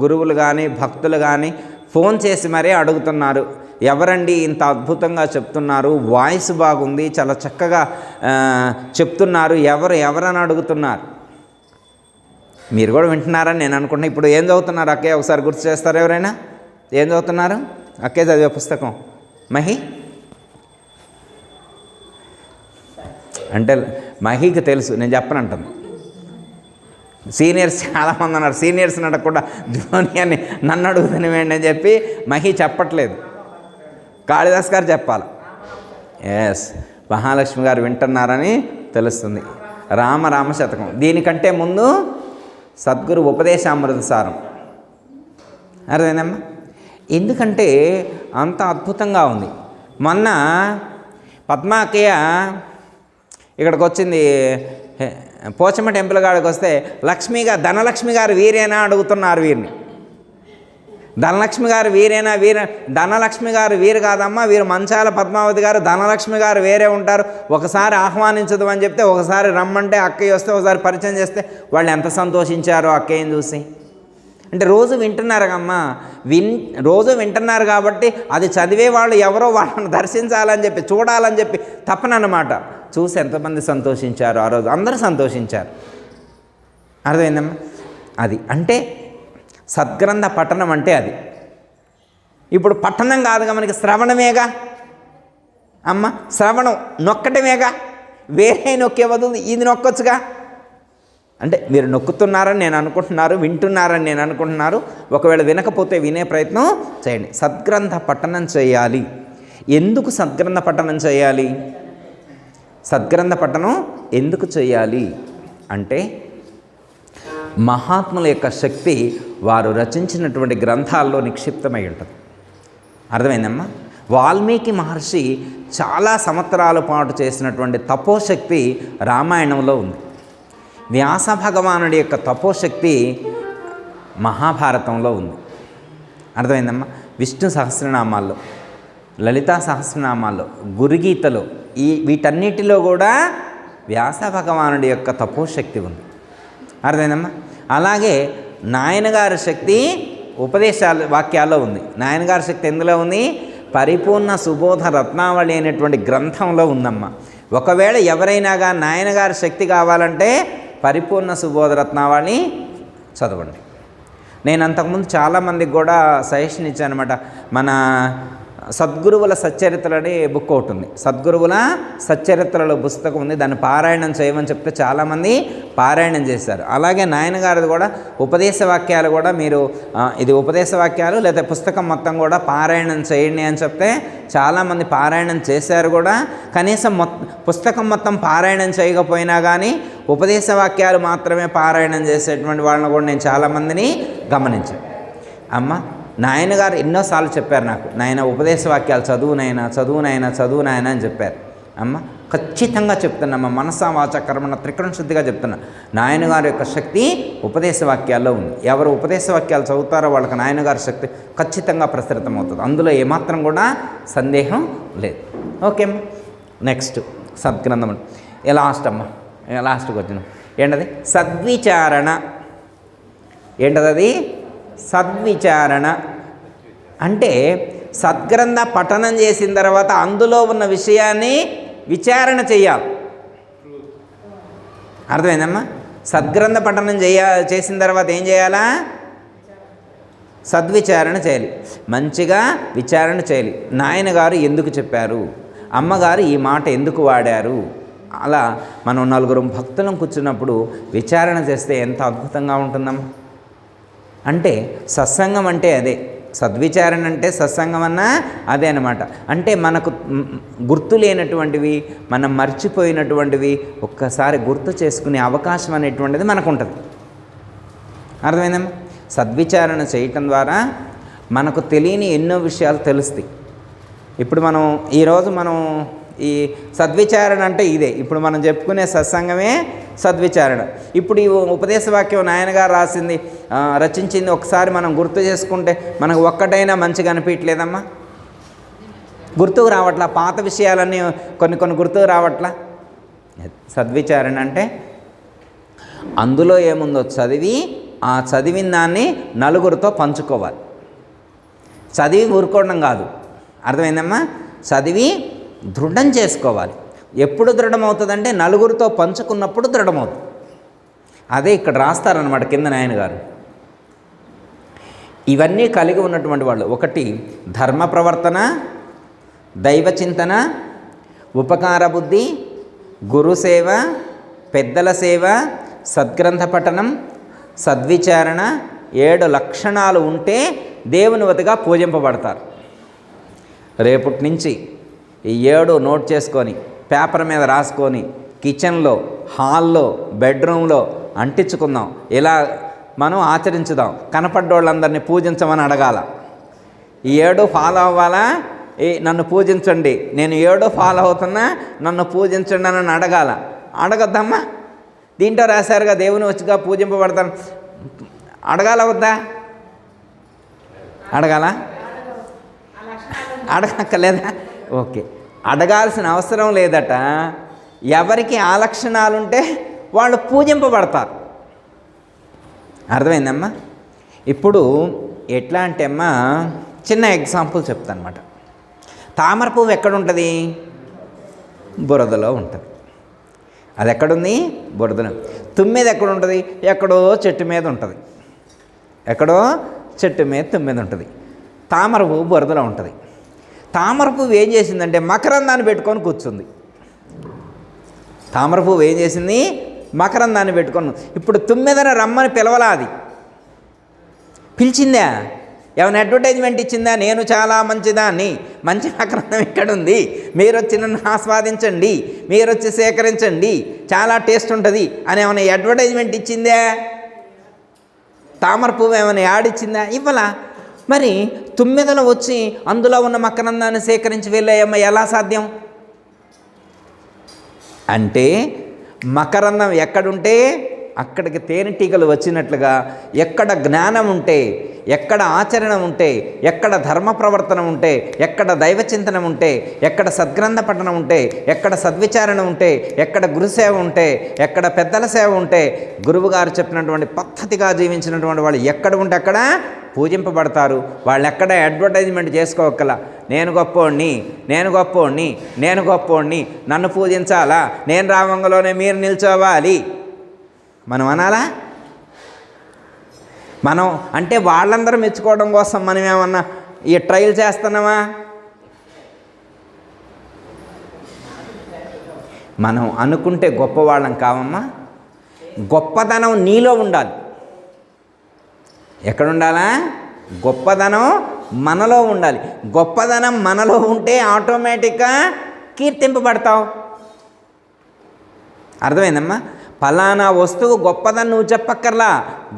గురువులు కానీ భక్తులు కానీ ఫోన్ చేసి మరీ అడుగుతున్నారు, ఎవరండి ఇంత అద్భుతంగా చెప్తున్నారు, వాయిస్ బాగుంది, చాలా చక్కగా చెప్తున్నారు, ఎవరని అడుగుతున్నారు. మీరు కూడా వింటున్నారని నేను అనుకుంటున్నా. ఇప్పుడు ఏం చదువుతున్నారు అక్కయ్య? ఒకసారి గుర్తు చేస్తారు ఎవరైనా? ఏం చదువుతున్నారు అక్కయ్య? చదివే పుస్తకం మహి అంటే మహికి తెలుసు, నేను చెప్పనంటాను. సీనియర్స్ చాలామంది ఉన్నారు, సీనియర్స్ని అడగకుండా జూనియర్ని నన్ను అడుగుతున్నామేంటి అని చెప్పి మహి చెప్పట్లేదు. కాళిదాస్ గారు చెప్పాలి. ఎస్, మహాలక్ష్మి గారు వింటున్నారని తెలుస్తుంది. రామ శతకం. దీనికంటే ముందు సద్గురు ఉపదేశామృత సారం. అర్థమైందమ్మా? ఎందుకంటే అంత అద్భుతంగా ఉంది. మొన్న పద్మాకయ్య ఇక్కడికి వచ్చింది, పోచమ్మ టెంపుల్ కాడికి వస్తే ధనలక్ష్మి గారు వీరేనా అడుగుతున్నారు వీరిని. ధనలక్ష్మి గారు వీరేనా? ధనలక్ష్మి గారు వీరు కాదమ్మా, వీరు మంచాల పద్మావతి గారు, ధనలక్ష్మి గారు వేరే ఉంటారు. ఒకసారి ఆహ్వానించదు అని చెప్తే, ఒకసారి రమ్మంటే అక్కయ్య వస్తే, ఒకసారి పరిచయం చేస్తే వాళ్ళు ఎంత సంతోషించారో అక్కయ్యని చూసి. అంటే రోజు వింటున్నారమ్మా, రోజు వింటున్నారు కాబట్టి అది చదివే వాళ్ళు ఎవరో వాళ్ళని దర్శించాలని చెప్పి, చూడాలని చెప్పి తప్పనన్నమాట. చూసి ఎంతమంది సంతోషించారు ఆ రోజు? అందరూ సంతోషించారు. అర్థమైందమ్మా? అది అంటే సద్గ్రంథ పఠనం అంటే అది. ఇప్పుడు పఠనం కాదుగా, మనకి శ్రవణమేగా అమ్మ, శ్రవణం నొక్కటమేగా, వేరే నొక్కే బదులు ఇది నొక్కొచ్చుగా. అంటే మీరు నొక్కుతున్నారని నేను అనుకుంటున్నారు, వింటున్నారని నేను అనుకుంటున్నారు. ఒకవేళ వినకపోతే వినే ప్రయత్నం చేయండి. సద్గ్రంథ పఠనం చేయాలి. ఎందుకు సద్గ్రంథ పఠనం చేయాలి? సద్గ్రంథ పఠనం ఎందుకు చేయాలి అంటే, మహాత్ముల యొక్క శక్తి వారు రచించినటువంటి గ్రంథాల్లో నిక్షిప్తమై ఉంటుంది. అర్థమైందమ్మా? వాల్మీకి మహర్షి చాలా సంవత్సరాల పాటు చేసినటువంటి తపోశక్తి రామాయణంలో ఉంది. వ్యాస భగవానుడి యొక్క తపోశక్తి మహాభారతంలో ఉంది. అర్థమైందమ్మా? విష్ణు సహస్రనామాల్లో, లలితా సహస్రనామాల్లో, గురుగీతలో, వీటన్నిటిలో కూడా వ్యాస భగవానుడి యొక్క తపోశక్తి ఉంది. అర్థమైందమ్మా? అలాగే నాయనగారి శక్తి ఉపదేశాల వాక్యాల్లో ఉంది. నాయనగారి శక్తి ఎందులో ఉంది? పరిపూర్ణ సుబోధ రత్నావళి అనేటువంటి గ్రంథంలో ఉందమ్మా. ఒకవేళ ఎవరైనా కానీ నాయనగారి శక్తి కావాలంటే పరిపూర్ణ సుబోధ రత్నావళి చదవండి. నేను అంతకుముందు చాలామందికి కూడా సజెషన్ ఇచ్చాను అనమాట. మన సద్గురువుల సచ్చరిత్రని బుక్ ఒకటి ఉంది, సద్గురువుల సచ్చరిత్రలో పుస్తకం ఉంది. దాన్ని పారాయణం చేయమని చెప్తే చాలామంది పారాయణం చేశారు. అలాగే నాయనగారిది కూడా ఉపదేశ వాక్యాలు కూడా మీరు ఇది ఉపదేశ వాక్యాలు లేదా పుస్తకం మొత్తం కూడా పారాయణం చేయండి అని చెప్తే చాలామంది పారాయణం చేశారు కూడా. కనీసం పుస్తకం మొత్తం పారాయణం చేయకపోయినా కానీ ఉపదేశ వాక్యాలు మాత్రమే పారాయణం చేసేటువంటి వాళ్ళని కూడా నేను చాలామందిని గమనించాను. అమ్మ, నాయనగారు ఎన్నోసార్లు చెప్పారు నాకు, నాయన ఉపదేశ వాక్యాలు చదువు నాయన అని చెప్పారు. అమ్మ ఖచ్చితంగా చెప్తున్నా, మనసా వాచ కర్మణ త్రికరణ శుద్ధిగా చెప్తున్నా, నాయనగారి యొక్క శక్తి ఉపదేశ వాక్యాల్లో ఉంది. ఎవరు ఉపదేశ వాక్యాలు చదువుతారో వాళ్ళకి నాయనగారి శక్తి ఖచ్చితంగా ప్రసరితమవుతుంది. అందులో ఏమాత్రం కూడా సందేహం లేదు. ఓకే అమ్మ. నెక్స్ట్ సద్గ్రంథం లాస్ట్కి వచ్చిన ఏంటది? సద్విచారణ. ఏంటది? సద్విచారణ అంటే సద్గ్రంథ పఠనం చేసిన తర్వాత అందులో ఉన్న విషయాన్ని విచారణ చేయాలి. అర్థమైందమ్మా? సద్గ్రంథ పఠనం చేసిన తర్వాత ఏం చేయాలా? సద్విచారణ చేయాలి. మంచిగా విచారణ చేయాలి. నాయనగారు ఎందుకు చెప్పారు, అమ్మగారు ఈ మాట ఎందుకు వాడారు, అలా మనం నలుగురు భక్తులను కూర్చున్నప్పుడు విచారణ చేస్తే ఎంత అద్భుతంగా ఉంటుందమ్మా. అంటే సత్సంగం అంటే అదే, సద్విచారణ అంటే సత్సంగం అన్నా అదే అనమాట. అంటే మనకు గుర్తు లేనటువంటివి, మనం మర్చిపోయినటువంటివి ఒక్కసారి గుర్తు చేసుకునే అవకాశం అనేటువంటిది మనకు ఉంటుంది. అర్థమైందమ్మా? సద్విచారణ చేయటం ద్వారా మనకు తెలియని ఎన్నో విషయాలు తెలుస్తాయి. ఇప్పుడు ఈరోజు మనం ఈ సద్విచారణ అంటే ఇదే, ఇప్పుడు మనం చెప్పుకునే సత్సంగమే సద్విచారణ. ఇప్పుడు ఈ ఉపదేశవాక్యం నాయనగారు రచించింది ఒకసారి మనం గుర్తు చేసుకుంటే మనకు ఒక్కటైనా మంచిగా అనిపించలేదమ్మా? గుర్తుకు రావట్లా, పాత విషయాలన్నీ కొన్ని గుర్తుకు రావట్లా. సద్విచారణ అంటే అందులో ఏముందో చదివి ఆ చదివిన దాన్ని నలుగురితో పంచుకోవాలి. చదివి ఊరుకోవడం కాదు, అర్థమైందమ్మా? చదివి దృఢం చేసుకోవాలి. ఎప్పుడు దృఢమవుతుందంటే నలుగురితో పంచుకున్నప్పుడు దృఢమవుతుంది. అదే ఇక్కడ రాస్తారనమాట కింద నాయనగారు. ఇవన్నీ కలిగి ఉన్నటువంటి వాళ్ళు ఒకటి ధర్మ ప్రవర్తన, దైవ చింతన, ఉపకార బుద్ధి, గురుసేవ, పెద్దల సేవ, సద్గ్రంథ పఠనం, సద్విచారణ, 7 లక్షణాలు ఉంటే దేవుని వతిగా పూజింపబడతారు. రేపటి నుంచి ఈ 7 నోట్ చేసుకొని పేపర్ మీద రాసుకొని కిచెన్లో, హాల్లో, బెడ్రూమ్లో అంటించుకుందాం. ఇలా మనం ఆచరించుదాం. కనపడ్డోళ్ళందరినీ పూజించమని అడగాల. ఈ 7 ఫాలో అవ్వాలా? నన్ను పూజించండి, నేను 7 ఫాలో అవుతున్నా, నన్ను పూజించండి అని అడగాల. అడగొద్దమ్మా? దీంట్లో రాశారుగా దేవుని వచ్చిగా పూజింపబడతాను. అడగాల వద్దా? అడగాల? అడగక్కర్లేదా? ఓకే, అడగాల్సిన అవసరం లేదట. ఎవరికి ఆ లక్షణాలుంటే వాళ్ళు పూజింపబడతారు. అర్థమైందమ్మా? ఇప్పుడు ఎట్లా అంటే అమ్మా, చిన్న ఎగ్జాంపుల్ చెప్తాను అనమాట. తామర పువ్వు ఎక్కడుంటుంది? బురదలో ఉంటుంది. అది ఎక్కడుంది? బురదలో. తుమ్మెద ఎక్కడుంటుంది? ఎక్కడో చెట్టు మీద ఉంటుంది. ఎక్కడో చెట్టు మీద తుమ్మెద ఉంటుంది. తామర పువ్వు బురదలో ఉంటుంది. తామర పువ్వు ఏం చేసిందంటే మకరందాన్ని పెట్టుకొని కూర్చుంది. తామర పువ్వు ఏం చేసింది? మకరందాన్ని పెట్టుకొని. ఇప్పుడు తుమ్మెదను రమ్మని పిలవలా? అది పిలిచిందా? ఏమైనా అడ్వర్టైజ్మెంట్ ఇచ్చిందా? నేను చాలా మంచిదాన్ని, మంచి మకరందం ఇక్కడుంది, మీరు వచ్చి నన్ను ఆస్వాదించండి, మీరు వచ్చి సేకరించండి, చాలా టేస్ట్ ఉంటుంది అని ఏమైనా అడ్వర్టైజ్మెంట్ ఇచ్చిందా? తామర పువ్వు ఏమైనా యాడిచ్చిందా? ఇవ్వలా. మరి తుమ్మెదలు వచ్చి అందులో ఉన్న మకరందాన్ని సేకరించి వెళ్ళాయమ్మ, ఎలా సాధ్యం? అంటే మకరందం ఎక్కడుంటే అక్కడికి తేనెటీగలు వచ్చినట్లుగా ఎక్కడ జ్ఞానం ఉంటే, ఎక్కడ ఆచరణ ఉంటే, ఎక్కడ ధర్మ ప్రవర్తన ఉంటే, ఎక్కడ దైవచింతనం ఉంటే, ఎక్కడ సద్గ్రంథ పఠనం ఉంటే, ఎక్కడ సద్విచారణ ఉంటే, ఎక్కడ గురుసేవ ఉంటే, ఎక్కడ పెద్దల సేవ ఉంటే, గురువుగారు చెప్పినటువంటి పద్ధతిగా జీవించినటువంటి వాళ్ళు ఎక్కడ ఉంటే అక్కడ పూజింపబడతారు. వాళ్ళు ఎక్కడ అడ్వర్టైజ్మెంట్ చేసుకోవక్కల. నేను గొప్పోడిని, నేను గొప్పోడిని, నేను గొప్పోడిని, నన్ను పూజించాలా, నేను రావంగలోనే మీరు నిల్చోవాలి మనం అనాలా? మనం అంటే వాళ్ళందరూ మెచ్చుకోవడం కోసం మనం ఏమన్నా ఈ ట్రయల్ చేస్తున్నామా? మనం అనుకుంటే గొప్పవాళ్ళం కావమ్మా. గొప్పదనం నీలో ఉండాలి. ఎక్కడ ఉండాలా? గొప్పదనం మనలో ఉండాలి. గొప్పదనం మనలో ఉంటే ఆటోమేటిక్గా కీర్తింపబడతావు. అర్థమైందమ్మా? ఫలానా వస్తువు గొప్పదని నువ్వు చెప్పక్కర్లా.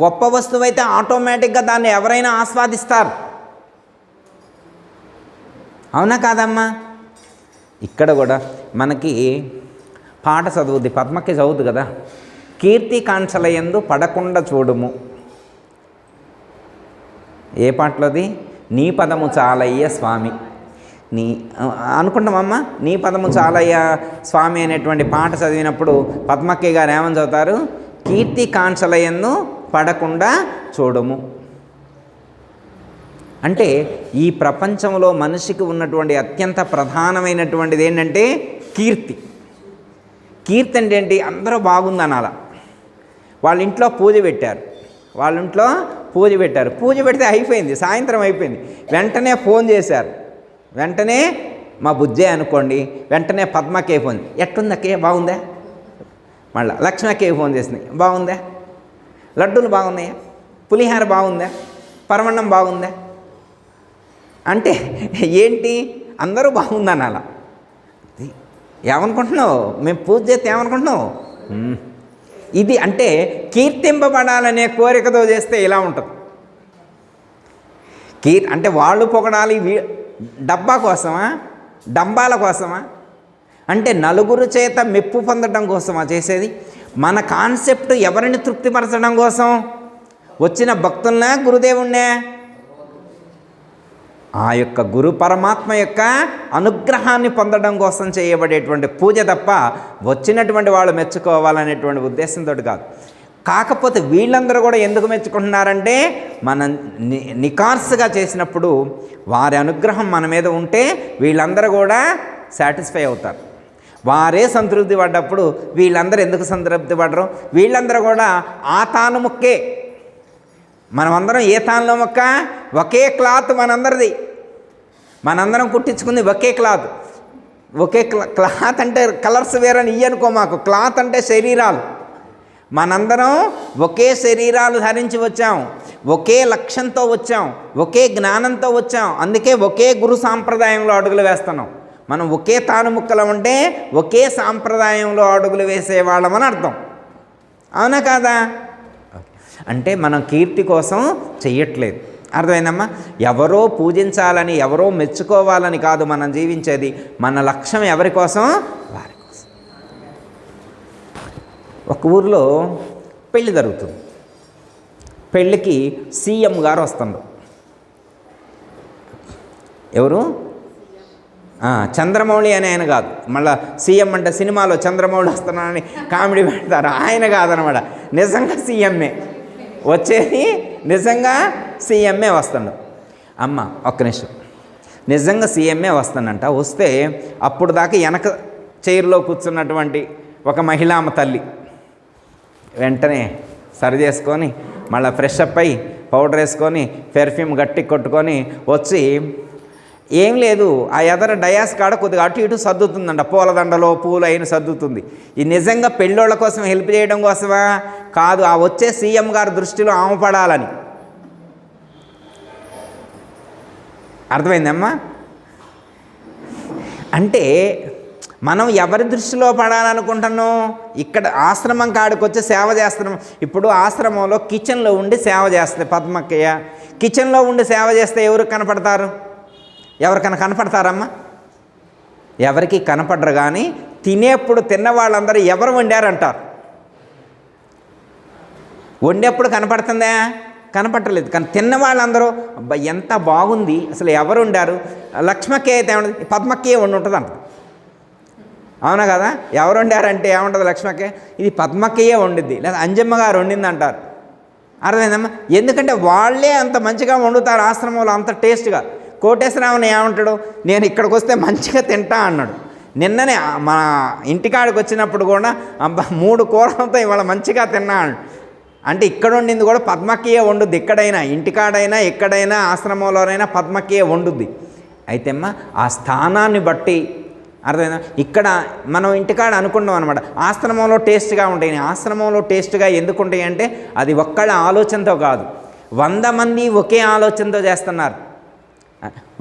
గొప్ప వస్తువు అయితే ఆటోమేటిక్గా దాన్ని ఎవరైనా ఆస్వాదిస్తారు. అవునా కాదమ్మా? ఇక్కడ కూడా మనకి పాట చదువుద్ది, పద్మకి చదువుద్ది కదా, కీర్తి కాంక్షలయందు పడకుండా చూడుము. ఏ పాటలోది? నీ పదము చాలయ్య స్వామి. నీ అనుకుంటామమ్మా, నీ పదము చాలయ్య స్వామి అనేటువంటి పాట చదివినప్పుడు పద్మక్కయ్య గారు ఏమని చదువుతారు? కీర్తి కాంక్షలయందు పడకుండా చూడము. అంటే ఈ ప్రపంచంలో మనిషికి ఉన్నటువంటి అత్యంత ప్రధానమైనటువంటిది ఏంటంటే కీర్తి. కీర్తి అంటే ఏంటి? అందరూ బాగుందనాల. వాళ్ళ ఇంట్లో పూజ పెట్టారు, పూజ పెడితే అయిపోయింది, సాయంత్రం అయిపోయింది, వెంటనే ఫోన్ చేశారు, వెంటనే మా బుజ్జే అనుకోండి, వెంటనే పద్మకే ఫోన్, ఎట్టుందక్కే బాగుందా, మళ్ళీ లక్ష్మకే ఫోన్ చేసింది, బాగుందా, లడ్డూలు బాగున్నాయా, పులిహార బాగుందా, పరమన్నం బాగుందా, అంటే ఏంటి అందరూ బాగుందని అలా. ఏమనుకుంటున్నావు, మేము పూజ చేస్తే ఏమనుకుంటున్నావు, ఇది అంటే కీర్తింపబడాలనే కోరికతో చేస్తే ఇలా ఉంటుంది. అంటే వాళ్ళు పొగడాలి, డబ్బా కోసమా, డంబాల కోసమా, అంటే నలుగురు చేత మెప్పు పొందడం కోసమా చేసేది? మన కాన్సెప్ట్ ఎవరిని తృప్తిపరచడం కోసం? వచ్చిన భక్తులనే, గురుదేవుణ్ణే, ఆ యొక్క గురు పరమాత్మ యొక్క అనుగ్రహాన్ని పొందడం కోసం చేయబడేటువంటి పూజ తప్ప వచ్చినటువంటి వాళ్ళు మెచ్చుకోవాలనేటువంటి ఉద్దేశంతో కాదు. కాకపోతే వీళ్ళందరూ కూడా ఎందుకు మెచ్చుకుంటున్నారంటే మనం నికార్సుగా చేసినప్పుడు వారి అనుగ్రహం మన మీద ఉంటే వీళ్ళందరూ కూడా సాటిస్ఫై అవుతారు. వారే సంతృప్తి పడ్డప్పుడు వీళ్ళందరూ ఎందుకు సంతృప్తి పడరు? వీళ్ళందరూ కూడా ఆ తాను ముక్కే, మనమందరం ఏ తానులో మొక్క, ఒకే క్లాత్ మనందరిది, మనందరం కుట్టించుకుంది ఒకే క్లాత్. ఒకే క్లాత్ అంటే కలర్స్ వేరని ఇయ్యనుకో, మాకు క్లాత్ అంటే శరీరాలు. మనందరం ఒకే శరీరాలు ధరించి వచ్చాం, ఒకే లక్ష్యంతో వచ్చాం, ఒకే జ్ఞానంతో వచ్చాం. అందుకే ఒకే గురు సాంప్రదాయంలో అడుగులు వేస్తున్నాం. మనం ఒకే తాను ముక్కలం అంటే ఒకే సాంప్రదాయంలో అడుగులు వేసేవాళ్ళమని అర్థం. అవునా కాదా? అంటే మనం కీర్తి కోసం చెయ్యట్లేదు. అర్థమైందమ్మా? ఎవరో పూజించాలని, ఎవరో మెచ్చుకోవాలని కాదు మనం జీవించేది. మన లక్ష్యం ఎవరి కోసం? వారి కోసం. ఒక ఊరిలో పెళ్ళి జరుగుతుంది. పెళ్ళికి సీఎం గారు వస్తున్నారు. ఎవరు? చంద్రమౌళి అని ఆయన కాదు. మళ్ళీ సీఎం అంటే సినిమాలో చంద్రమౌళి వస్తున్నానని కామెడీ పెడతారు. ఆయన కాదనమాట, నిజంగా సీఎంఏ వచ్చేది, నిజంగా సీఎంఏ వస్తాడు. అమ్మ ఒక్క నిమిషం, నిజంగా సీఎంఏ వస్తానంట. వస్తే అప్పుడు దాకా వెనక చైర్లో కూర్చున్నటువంటి ఒక మహిళామ తల్లి వెంటనే సరి చేసుకొని మళ్ళీ ఫ్రెష్ అప్ అయ్యి పౌడర్ వేసుకొని పెర్ఫ్యూమ్ గట్టి కొట్టుకొని వచ్చి, ఏం లేదు ఆ ఎదర డయాస్ కాడ కొద్దిగా అటు ఇటు సర్దుతుందంట, పూలదండలో పూలు అయిన సర్దుతుంది. ఈ నిజంగా పెళ్ళోళ్ళ కోసం హెల్ప్ చేయడం కోసమా? కాదు, ఆ వచ్చే సీఎం గారి దృష్టిలో ఆమె పడాలని. అర్థమైందమ్మా? అంటే మనం ఎవరి దృష్టిలో పడాలనుకుంటున్నాం? ఇక్కడ ఆశ్రమం కాడికి వచ్చి సేవ చేస్తున్నాం. ఇప్పుడు ఆశ్రమంలో కిచెన్లో ఉండి సేవ చేస్తుంది పద్మక్కయ్య. కిచెన్లో ఉండి సేవ చేస్తే ఎవరికి కనపడతారు? ఎవరికైనా కనపడతారమ్మా? ఎవరికి కనపడరు. కానీ తినేప్పుడు తిన్న వాళ్ళందరూ ఎవరు వండారంటారు. వండేప్పుడు కనపడుతుందా? కనపడలేదు. కానీ తిన్న వాళ్ళందరూ అబ్బా ఎంత బాగుంది, అసలు ఎవరు వండారు? లక్ష్మకే అయితే ఏముంటుంది, పద్మకే వండి ఉంటుంది అంట. అవునా కదా? ఎవరు వండారంటే ఏముంటుంది? లక్ష్మకే, ఇది పద్మక్కయే వండిద్ది, లేదా అంజమ్మ గారు వండింది అంటారు. అర్థమైందమ్మా? ఎందుకంటే వాళ్ళే అంత మంచిగా వండుతారు ఆశ్రమంలో, అంత టేస్ట్గా. కోటేశ్వరరావుని ఏమంటాడు, నేను ఇక్కడికి వస్తే మంచిగా తింటా అన్నాడు. నిన్ననే మా ఇంటికాడికి వచ్చినప్పుడు కూడా అబ్బా 3 కూరలతో ఇవాళ మంచిగా తిన్నా. అంటే ఇక్కడ వండింది కూడా పద్మక్కయే వండుద్ది. ఎక్కడైనా, ఇంటికాడైనా, ఎక్కడైనా, ఆశ్రమంలోనైనా పద్మక్కయే వండుద్ది. అయితే అమ్మ ఆ స్థానాన్ని బట్టి అర్థమైనా. ఇక్కడ మనం ఇంటికాడ అనుకున్నాం అనమాట, ఆశ్రమంలో టేస్ట్గా ఉంటాయి. ఆశ్రమంలో టేస్ట్గా ఎందుకు ఉంటాయి అంటే అది ఒక్కళ్ళ ఆలోచనతో కాదు, 100 మంది ఒకే ఆలోచనతో చేస్తున్నారు.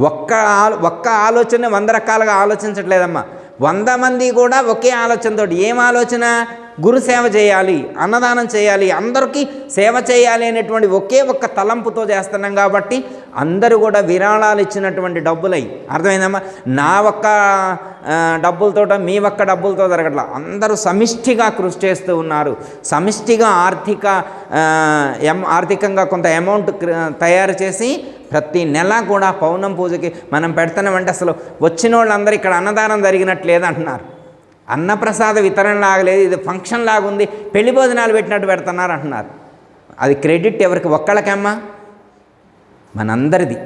ఒక్క ఆలోచన 100 రకాలుగా ఆలోచించట్లేదమ్మా. 100 మంది కూడా ఒకే ఆలోచనతో. ఏం ఆలోచన? గురు సేవ చేయాలి, అన్నదానం చేయాలి, అందరికీ సేవ చేయాలి అనేటువంటి ఒకే ఒక్క తలంపుతో చేస్తున్నాం. కాబట్టి అందరూ కూడా విరాళాలు ఇచ్చినటువంటి డబ్బులై. అర్థమైందమ్మా? నా ఒక్క డబ్బులతో, మీ ఒక్క డబ్బులతో జరగట్లా. అందరూ సమిష్టిగా కృషి చేస్తూ ఉన్నారు. సమిష్టిగా ఆర్థికంగా కొంత అమౌంట్ తయారు చేసి ప్రతి నెల కూడా పౌర్ణం పూజకి మనం పెడుతున్నామంటే అసలు వచ్చిన వాళ్ళందరూ ఇక్కడ అన్నదానం జరిగినట్లేదు అంటున్నారు. అన్నప్రసాద వితరణ లాగలేదు, ఇది ఫంక్షన్ లాగుంది, పెళ్లి భోజనాలు పెట్టినట్టు పెడుతున్నారు అంటున్నారు. అది క్రెడిట్ ఎవరికి? ఒక్కళ్ళకమ్మా, మనందరిది.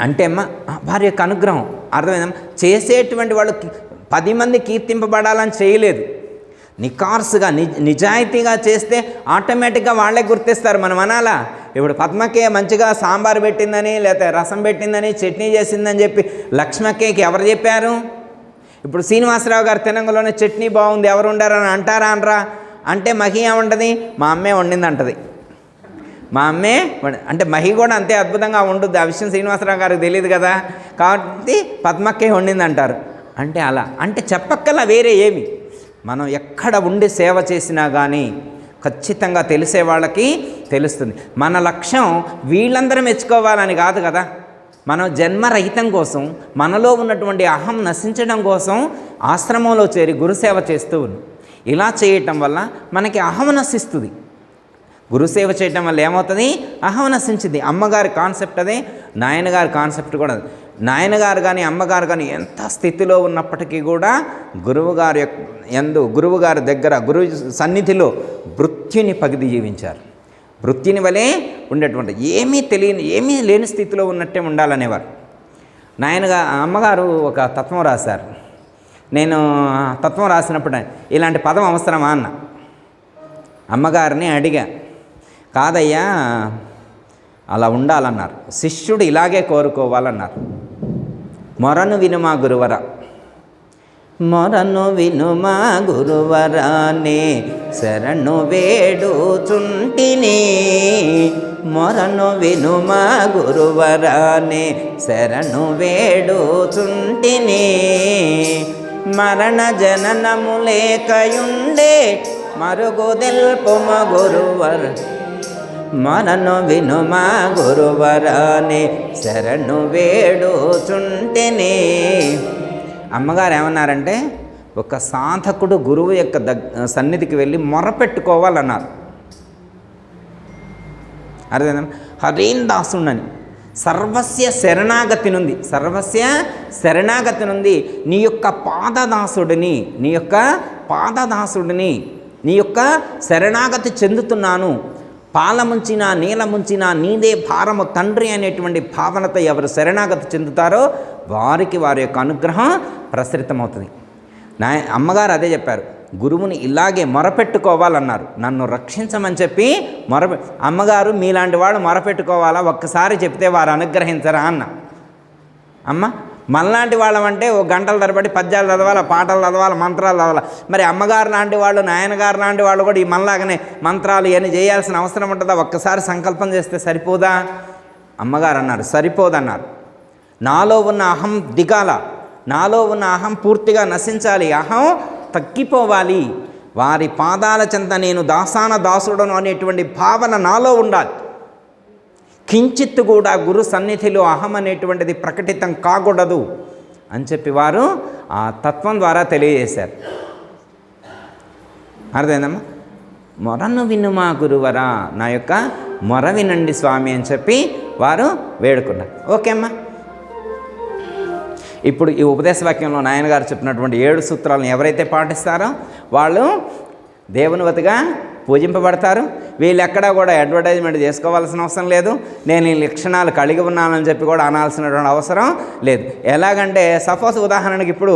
అంటే అమ్మా వారి యొక్క అనుగ్రహం. అర్థమైందమ్మా? చేసేటువంటి వాళ్ళు 10 మంది కీర్తింపబడాలని చేయలేదు. నికార్సుగా నిజాయితీగా చేస్తే ఆటోమేటిక్గా వాళ్ళే గుర్తిస్తారు. మనం అనాలా, ఇప్పుడు పద్మకే మంచిగా సాంబార్ పెట్టిందని, లేకపోతే రసం పెట్టిందని, చట్నీ చేసిందని చెప్పి లక్ష్మక్కకి ఎవరు చెప్పారు? ఇప్పుడు శ్రీనివాసరావు గారు తినంగలోనే చట్నీ బాగుంది ఎవరు ఉండారని అంటారా అనరా? అంటే మహి ఏమంటుంది? మా అమ్మే వండింది అంటది. మా అమ్మే అంటే మహి కూడా అంతే అద్భుతంగా వండుద్ది. ఆ విషయం శ్రీనివాసరావు గారికి తెలియదు కదా, కాబట్టి పద్మక్కే వండింది అంటారు. అంటే అలా అంటే చెప్పక్కల్లా వేరే ఏమి, మనం ఎక్కడ ఉండి సేవ చేసినా కానీ ఖచ్చితంగా తెలిసే వాళ్ళకి తెలుస్తుంది. మన లక్ష్యం వీళ్ళందరూ మెచ్చుకోవాలని కాదు కదా, మనం జన్మరహితం కోసం, మనలో ఉన్నటువంటి అహం నశించడం కోసం ఆశ్రమంలో చేరి గురుసేవ చేస్తూ ఉన్నాం. ఇలా చేయటం వల్ల మనకి అహం నశిస్తుంది. గురుసేవ చేయటం వల్ల ఏమవుతుంది? అహం నశించింది. అమ్మగారి కాన్సెప్ట్ అదే, నాయనగారి కాన్సెప్ట్ కూడా అదే. నాయనగారు కానీ అమ్మగారు కానీ ఎంత స్థితిలో ఉన్నప్పటికీ కూడా గురువుగారి దగ్గర గురువు సన్నిధిలో మృత్యుని పగిది జీవించారు. మృత్యుని వలె ఉండేటువంటి ఏమీ లేని స్థితిలో ఉన్నట్టే ఉండాలనేవారు. అమ్మగారు ఒక తత్వం రాశారు. నేను తత్వం రాసినప్పుడు ఇలాంటి పదం అవసరమా అన్న అమ్మగారిని అడిగా. కాదయ్యా అలా ఉండాలన్నారు. శిష్యుడు ఇలాగే కోరుకోవాలన్నారు. మొరను వినుమా గురువర, మొరను వినుమా గురువరానే శరణు వేడుచుంటిని, మొరను వినుమా గురువరానే శరణు వేడుచుంటిని, మరణ జననము లేకయుండే మరుగుదెల్పుమ గురువర, మనను వినుమా గురువరానే శరణు వేడుచుంటిని. అమ్మగారు ఏమన్నారంటే ఒక సాధకుడు గురువు యొక్క సన్నిధికి వెళ్ళి మొరపెట్టుకోవాలన్నారు. అర్థం హరీన్ దాసుడని సర్వస్య శరణాగతి నుండి, సర్వస్య శరణాగతి నుండి నీ యొక్క పాదదాసుడిని, నీ యొక్క పాదదాసుడిని, నీ యొక్క శరణాగతి చెందుతున్నాను, పాలముంచినా నీలముంచినా నీదే భారము తండ్రి అనేటువంటి భావనతో ఎవరు శరణాగతి చెందుతారో వారికి వారి యొక్క అనుగ్రహం ప్రసరితమవుతుంది. అమ్మగారు అదే చెప్పారు, గురువుని ఇలాగే మొరపెట్టుకోవాలన్నారు. నన్ను రక్షించమని చెప్పి అమ్మగారు మీలాంటి వాడు మొరపెట్టుకోవాలా, ఒక్కసారి చెప్తే వారు అనుగ్రహించరా అన్న. అమ్మ మనలాంటి వాళ్ళమంటే ఓ గంటల తరబడి పద్యాలు చదవాలి, పాటలు చదవాలి, మంత్రాలు చదవాలి. మరి అమ్మగారు లాంటి వాళ్ళు, నాయనగారు లాంటి వాళ్ళు కూడా ఈ మనలాగానే మంత్రాలు ఇవన్నీ చేయాల్సిన అవసరం ఉంటుందా? ఒక్కసారి సంకల్పం చేస్తే సరిపోదా? అమ్మగారు అన్నారు సరిపోదన్నారు. నాలో ఉన్న అహం దిగాల, నాలో ఉన్న అహం పూర్తిగా నశించాలి, అహం తగ్గిపోవాలి, వారి పాదాల చెంత నేను దాసాన దాసుడను అనేటువంటి భావన నాలో ఉండాలి. కించిత్తు కూడా గురు సన్నిధిలో అహం అనేటువంటిది ప్రకటితం కాకూడదు అని చెప్పి వారు ఆ తత్వం ద్వారా తెలియజేశారు. అర్థమైందమ్మా? మొరను వినుమా గురువరా, నా యొక్క మొర వినండి స్వామి అని చెప్పి వారు వేడుకున్నారు. ఓకే అమ్మా. ఇప్పుడు ఈ ఉపదేశ వాక్యంలో నాయనగారు చెప్పినటువంటి 7 సూత్రాలను ఎవరైతే పాటిస్తారో వాళ్ళు దేవునివతిగా పూజింపబడతారు. వీళ్ళు ఎక్కడా కూడా అడ్వర్టైజ్మెంట్ చేసుకోవాల్సిన అవసరం లేదు. నేను ఈ లక్షణాలు కలిగి ఉన్నానని చెప్పి కూడా అనాల్సినటువంటి అవసరం లేదు. ఎలాగంటే సపోజ్ ఉదాహరణకి ఇప్పుడు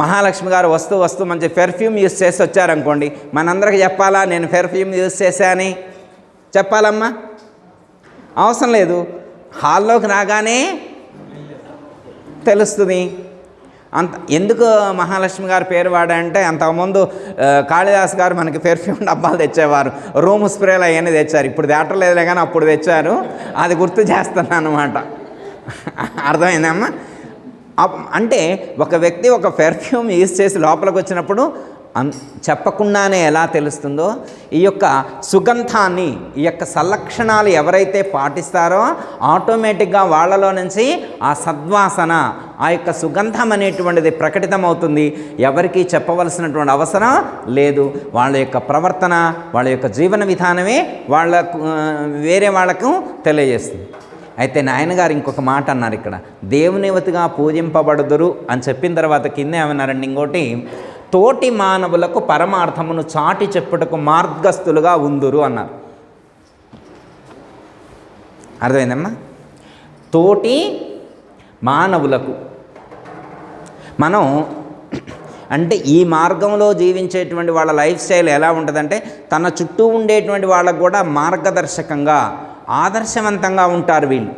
మహాలక్ష్మి గారు వస్తూ మంచి పెర్ఫ్యూమ్ యూజ్ చేసి వచ్చారనుకోండి, మనందరికి చెప్పాలా నేను పెర్ఫ్యూమ్ యూజ్ చేశాని? చెప్పాలమ్మా? అవసరం లేదు. హాల్లోకి రాగానే తెలుస్తుంది. ఎందుకు మహాలక్ష్మి గారు పేరు వాడంటే అంతకుముందు కాళిదాస్ గారు మనకి పెర్ఫ్యూమ్ డబ్బాలు తెచ్చేవారు, రూమ్ స్ప్రేలు అవన్నీ తెచ్చారు. ఇప్పుడు తేటలేదులే కానీ అప్పుడు తెచ్చారు. అది గుర్తు చేస్తున్నాను అన్నమాట. అర్థమైందమ్మా? అంటే ఒక వ్యక్తి ఒక పెర్ఫ్యూమ్ యూజ్ చేసి లోపలికి వచ్చినప్పుడు చెప్పకుండానే ఎలా తెలుస్తుందో ఈ యొక్క సుగంధాన్ని, ఈ యొక్క సల్లక్షణాలు ఎవరైతే పాటిస్తారో ఆటోమేటిక్గా వాళ్ళలో నుంచి ఆ సద్వాసన, ఆ యొక్క సుగంధం అనేటువంటిది ప్రకటితమవుతుంది. ఎవరికీ చెప్పవలసినటువంటి అవసరం లేదు. వాళ్ళ యొక్క ప్రవర్తన, వాళ్ళ యొక్క జీవన విధానమే వేరే వాళ్ళకు తెలియజేస్తుంది. అయితే నాయనగారు ఇంకొక మాట అన్నారు ఇక్కడ, దేవునివతిగా పూజింపబడుదురు అని చెప్పిన తర్వాత కింద ఏమన్నారండి ఇంకోటి, తోటి మానవులకు పరమార్థమును చాటి చెప్పుటకు మార్గస్థులుగా ఉందురు అన్నారు. అర్థమైందమ్మా? తోటి మానవులకు మనం అంటే ఈ మార్గంలో జీవించేటువంటి వాళ్ళ లైఫ్ స్టైల్ ఎలా ఉంటుందంటే తన చుట్టూ ఉండేటువంటి వాళ్ళకు కూడా మార్గదర్శకంగా ఆదర్శవంతంగా ఉంటారు వీళ్ళు.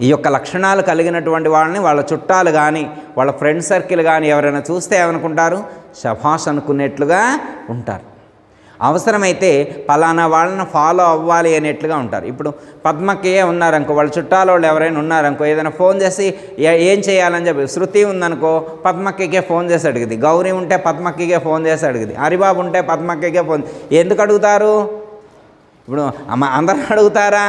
ఈ యొక్క లక్షణాలు కలిగినటువంటి వాళ్ళని వాళ్ళ చుట్టాలు కానీ వాళ్ళ ఫ్రెండ్ సర్కిల్ కానీ ఎవరైనా చూస్తే ఏమనుకుంటారు, శభాష్ అనుకునేట్లుగా ఉంటారు. అవసరమైతే పలానా వాళ్ళని ఫాలో అవ్వాలి అనేట్లుగా ఉంటారు. ఇప్పుడు పద్మకే ఉన్నారనుకో, వాళ్ళ చుట్టాల వాళ్ళు ఎవరైనా ఉన్నారనుకో, ఏదైనా ఫోన్ చేసి ఏం చేయాలని చెప్పి, శృతి ఉందనుకో పద్మకే ఫోన్ చేసి అడిగింది, గౌరీ ఉంటే పద్మకే ఫోన్ చేసి అడిగింది, హరిబాబు ఉంటే పద్మకే ఫోన్. ఎందుకు అడుగుతారు? ఇప్పుడు అందరూ అడుగుతారా?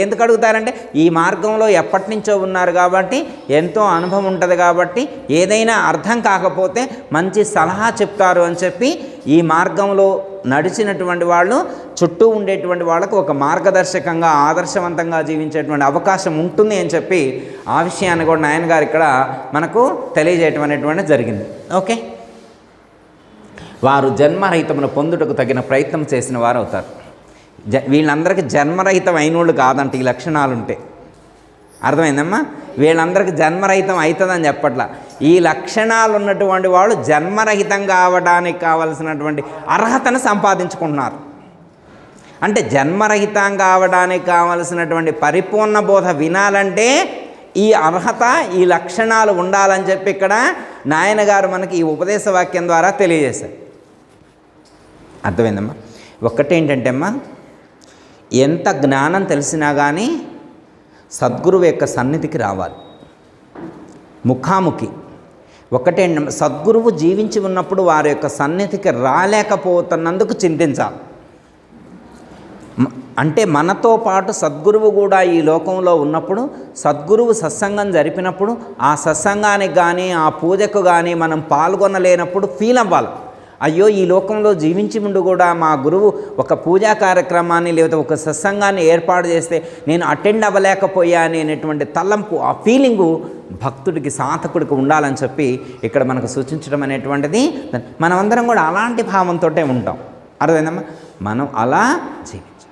ఎందుకు అడుగుతారంటే ఈ మార్గంలో ఎప్పటి నుంచో ఉన్నారు కాబట్టి, ఎంతో అనుభవం ఉంటుంది కాబట్టి, ఏదైనా అర్థం కాకపోతే మంచి సలహా చెప్తారు అని చెప్పి ఈ మార్గంలో నడిచినటువంటి వాళ్ళు చుట్టూ ఉండేటువంటి వాళ్ళకు ఒక మార్గదర్శకంగా ఆదర్శవంతంగా జీవించేటువంటి అవకాశం ఉంటుంది అని చెప్పి ఆ విషయాన్ని కూడా నాయనగారు ఇక్కడ మనకు తెలియజేయటం అనేటువంటి జరిగింది. ఓకే, వారు జన్మరహితమును పొందుటకు తగిన ప్రయత్నం చేసిన వారు అవుతారు. వీళ్ళందరికీ జన్మరహితం అయినోళ్ళు కాదంట ఈ లక్షణాలు ఉంటే. అర్థమైందమ్మా? వీళ్ళందరికీ జన్మరహితం అవుతుందని చెప్పట్లా. ఈ లక్షణాలు ఉన్నటువంటి వాళ్ళు జన్మరహితం కావడానికి కావలసినటువంటి అర్హతను సంపాదించుకుంటున్నారు. అంటే జన్మరహితం కావడానికి కావలసినటువంటి పరిపూర్ణ బోధ వినాలంటే ఈ అర్హత, ఈ లక్షణాలు ఉండాలని చెప్పి ఇక్కడ నాయనగారు మనకి ఈ ఉపదేశ వాక్యం ద్వారా తెలియజేశారు. అర్థమైందమ్మా? ఒక్కటేంటంటే అమ్మా, ఎంత జ్ఞానం తెలిసినా కానీ సద్గురువు యొక్క సన్నిధికి రావాలి, ముఖాముఖి. ఒకటే సద్గురువు జీవించి ఉన్నప్పుడు వారి యొక్క సన్నిధికి రాలేకపోతున్నందుకు చింతించాలి. అంటే మనతో పాటు సద్గురువు కూడా ఈ లోకంలో ఉన్నప్పుడు, సద్గురువు సత్సంగం జరిపినప్పుడు ఆ సత్సంగానికి కానీ ఆ పూజకు కానీ మనం పాల్గొనలేనప్పుడు ఫీల్ అవ్వాలి. అయ్యో, ఈ లోకంలో జీవించి ముందు కూడా మా గురువు ఒక పూజా కార్యక్రమాన్ని లేదా ఒక సత్సంగాన్ని ఏర్పాటు చేస్తే నేను అటెండ్ అవ్వలేకపోయాను అనేటువంటి తలంపు, ఆ ఫీలింగు భక్తుడికి, సాధకుడికి ఉండాలని చెప్పి ఇక్కడ మనకు సూచించడం అనేటువంటిది. మనమందరం కూడా అలాంటి భావంతో ఉంటాం. అర్థమైందమ్మా? మనం అలా జీవించాలి.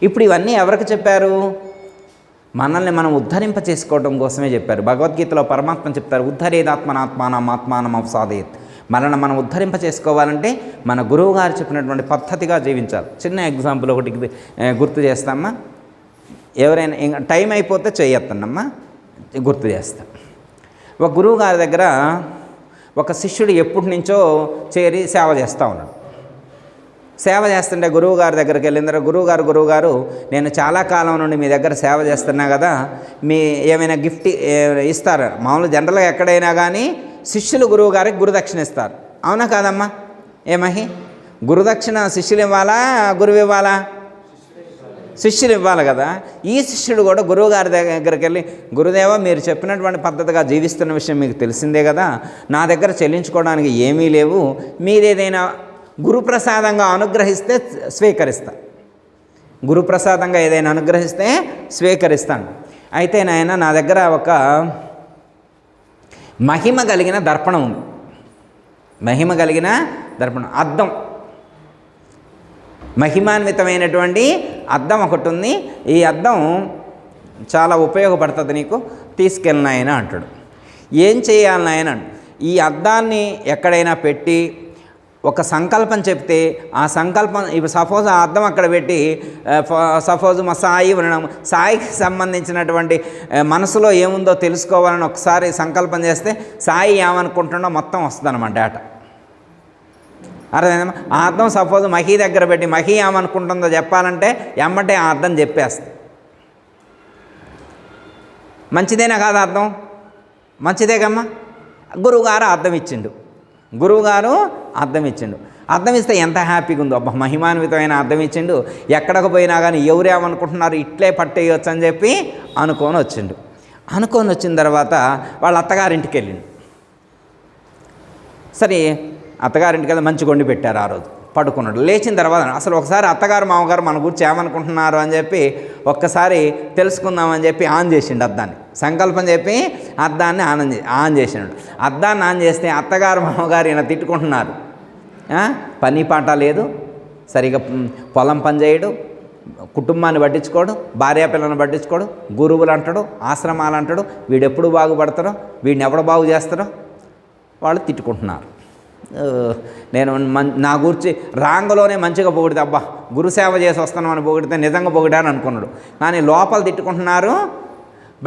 ఇప్పుడు ఇవన్నీ ఎవరికి చెప్పారు? మనల్ని మనం ఉద్ధరింప చేసుకోవడం కోసమే చెప్పారు. భగవద్గీతలో పరమాత్మ చెప్తారు, ఉద్ధరేదాత్మనాత్మానం ఆత్మానం అవసాదేత్. మనల్ని మనం ఉద్ధరింప చేసుకోవాలంటే మన గురువు గారు చెప్పినటువంటి పద్ధతిగా జీవించాలి. చిన్న ఎగ్జాంపుల్ ఒకటి గుర్తు చేస్తామా? ఎవరైనా ఇంకా టైం అయిపోతే చేయొద్దన్నమ్మా, గుర్తు చేస్తా. ఒక గురువు గారి దగ్గర ఒక శిష్యుడు ఎప్పటి నుంచో చేరి సేవ చేస్తూ ఉన్నాడు. సేవ చేస్తుంటే గురువు గారి దగ్గరికి వెళ్ళిన తర్వాత, గురువుగారు నేను చాలా కాలం నుండి మీ దగ్గర సేవ చేస్తున్నా కదా, మీ ఏమైనా గిఫ్ట్ ఇస్తారా? మామూలు జనరల్గా ఎక్కడైనా కానీ శిష్యులు గురువు గారికి గురుదక్షిణ ఇస్తారు, అవునా కాదమ్మా? ఏమహి, గురుదక్షిణ శిష్యులు ఇవ్వాలా, గురువు ఇవ్వాలా? శిష్యులు ఇవ్వాలి కదా. ఈ శిష్యుడు కూడా గురువు గారి దగ్గరికి వెళ్ళి, గురుదేవ మీరు చెప్పినటువంటి పద్ధతిగా జీవిస్తున్న విషయం మీకు తెలిసిందే కదా, నా దగ్గర చెల్లించుకోవడానికి ఏమీ లేవు, మీరేదైనా గురుప్రసాదంగా అనుగ్రహిస్తే స్వీకరిస్తా, గురుప్రసాదంగా ఏదైనా అనుగ్రహిస్తే స్వీకరిస్తాను. అయితే నాయన నా దగ్గర ఒక మహిమ కలిగిన దర్పణం ఉంది, మహిమ కలిగిన దర్పణం, అద్దం, మహిమాన్వితమైనటువంటి అద్దం ఒకటి ఉంది. ఈ అద్దం చాలా ఉపయోగపడుతుంది నీకు, తీసుకెళ్ళిన ఆయన అంటాడు. ఏం చేయాలి ఆయన? ఈ అద్దాన్ని ఎక్కడైనా పెట్టి ఒక సంకల్పం చెప్తే ఆ సంకల్పం, ఇప్పుడు సపోజ్ ఆ అద్దం అక్కడ పెట్టి సపోజ్ మా సాయి వినడం, సాయికి సంబంధించినటువంటి మనసులో ఏముందో తెలుసుకోవాలని ఒకసారి సంకల్పం చేస్తే సాయి ఏమనుకుంటుండో మొత్తం వస్తుంది అన్నమాట డేటా. అర్థమైందమ్మా? ఆ అద్దం సపోజ్ మహి దగ్గర పెట్టి మహి ఏమనుకుంటుందో చెప్పాలంటే ఎమ్మటే ఆ అద్దం చెప్పేస్తుంది. మంచిదేనా కాదు అర్థం? మంచిదే కమ్మా. గురువుగారు అర్థం ఇచ్చిండు, గురువుగారు అర్థం ఇచ్చిండు. అర్థం ఇస్తే ఎంత హ్యాపీగా ఉందో, అబ్బా మహిమాన్వితమైన అర్థం ఇచ్చిండు, ఎక్కడికి పోయినా కానీ ఎవరేమనుకుంటున్నారు ఇట్లే పట్టేయచ్చు అని చెప్పి అనుకొని వచ్చిండు. అనుకొని వచ్చిన తర్వాత వాళ్ళ అత్తగారింటికి వెళ్ళిండు. సరే అత్తగారింటికి వెళ్ళి మంచి కొండి పెట్టారు. ఆ రోజు పడుకున్నాడు. లేచిన తర్వాత అసలు ఒకసారి అత్తగారు మామగారు మన గురించి ఏమనుకుంటున్నారు అని చెప్పి ఒక్కసారి తెలుసుకుందామని చెప్పి ఆన్ చేసిండు అద్దాన్ని. సంకల్పం చెప్పి అద్దాన్ని ఆన్ చేసినాడు. అద్దాన్ని ఆన్ చేస్తే అత్తగారు మామగారు ఈయన తిట్టుకుంటున్నారు. పని పాట లేదు, సరిగా పొలం పని చేయడు, కుటుంబాన్ని పట్టించుకోడు, భార్యాపిల్లలను పట్టించుకోడు, గురువులు అంటాడు, ఆశ్రమాలు అంటాడు, వీడెప్పుడు బాగుపడతాడో, వీడిని ఎవడు బాగు చేస్తాడో. వాళ్ళు తిట్టుకుంటున్నారు. నేను నా గురించి రాంగలోనే మంచిగా పొగిడితే, అబ్బా గురుసేవ చేసి వస్తాను అని పొగిడితే నిజంగా పొగిడాను అనుకున్నాడు. కానీ లోపల తిట్టుకుంటున్నారు,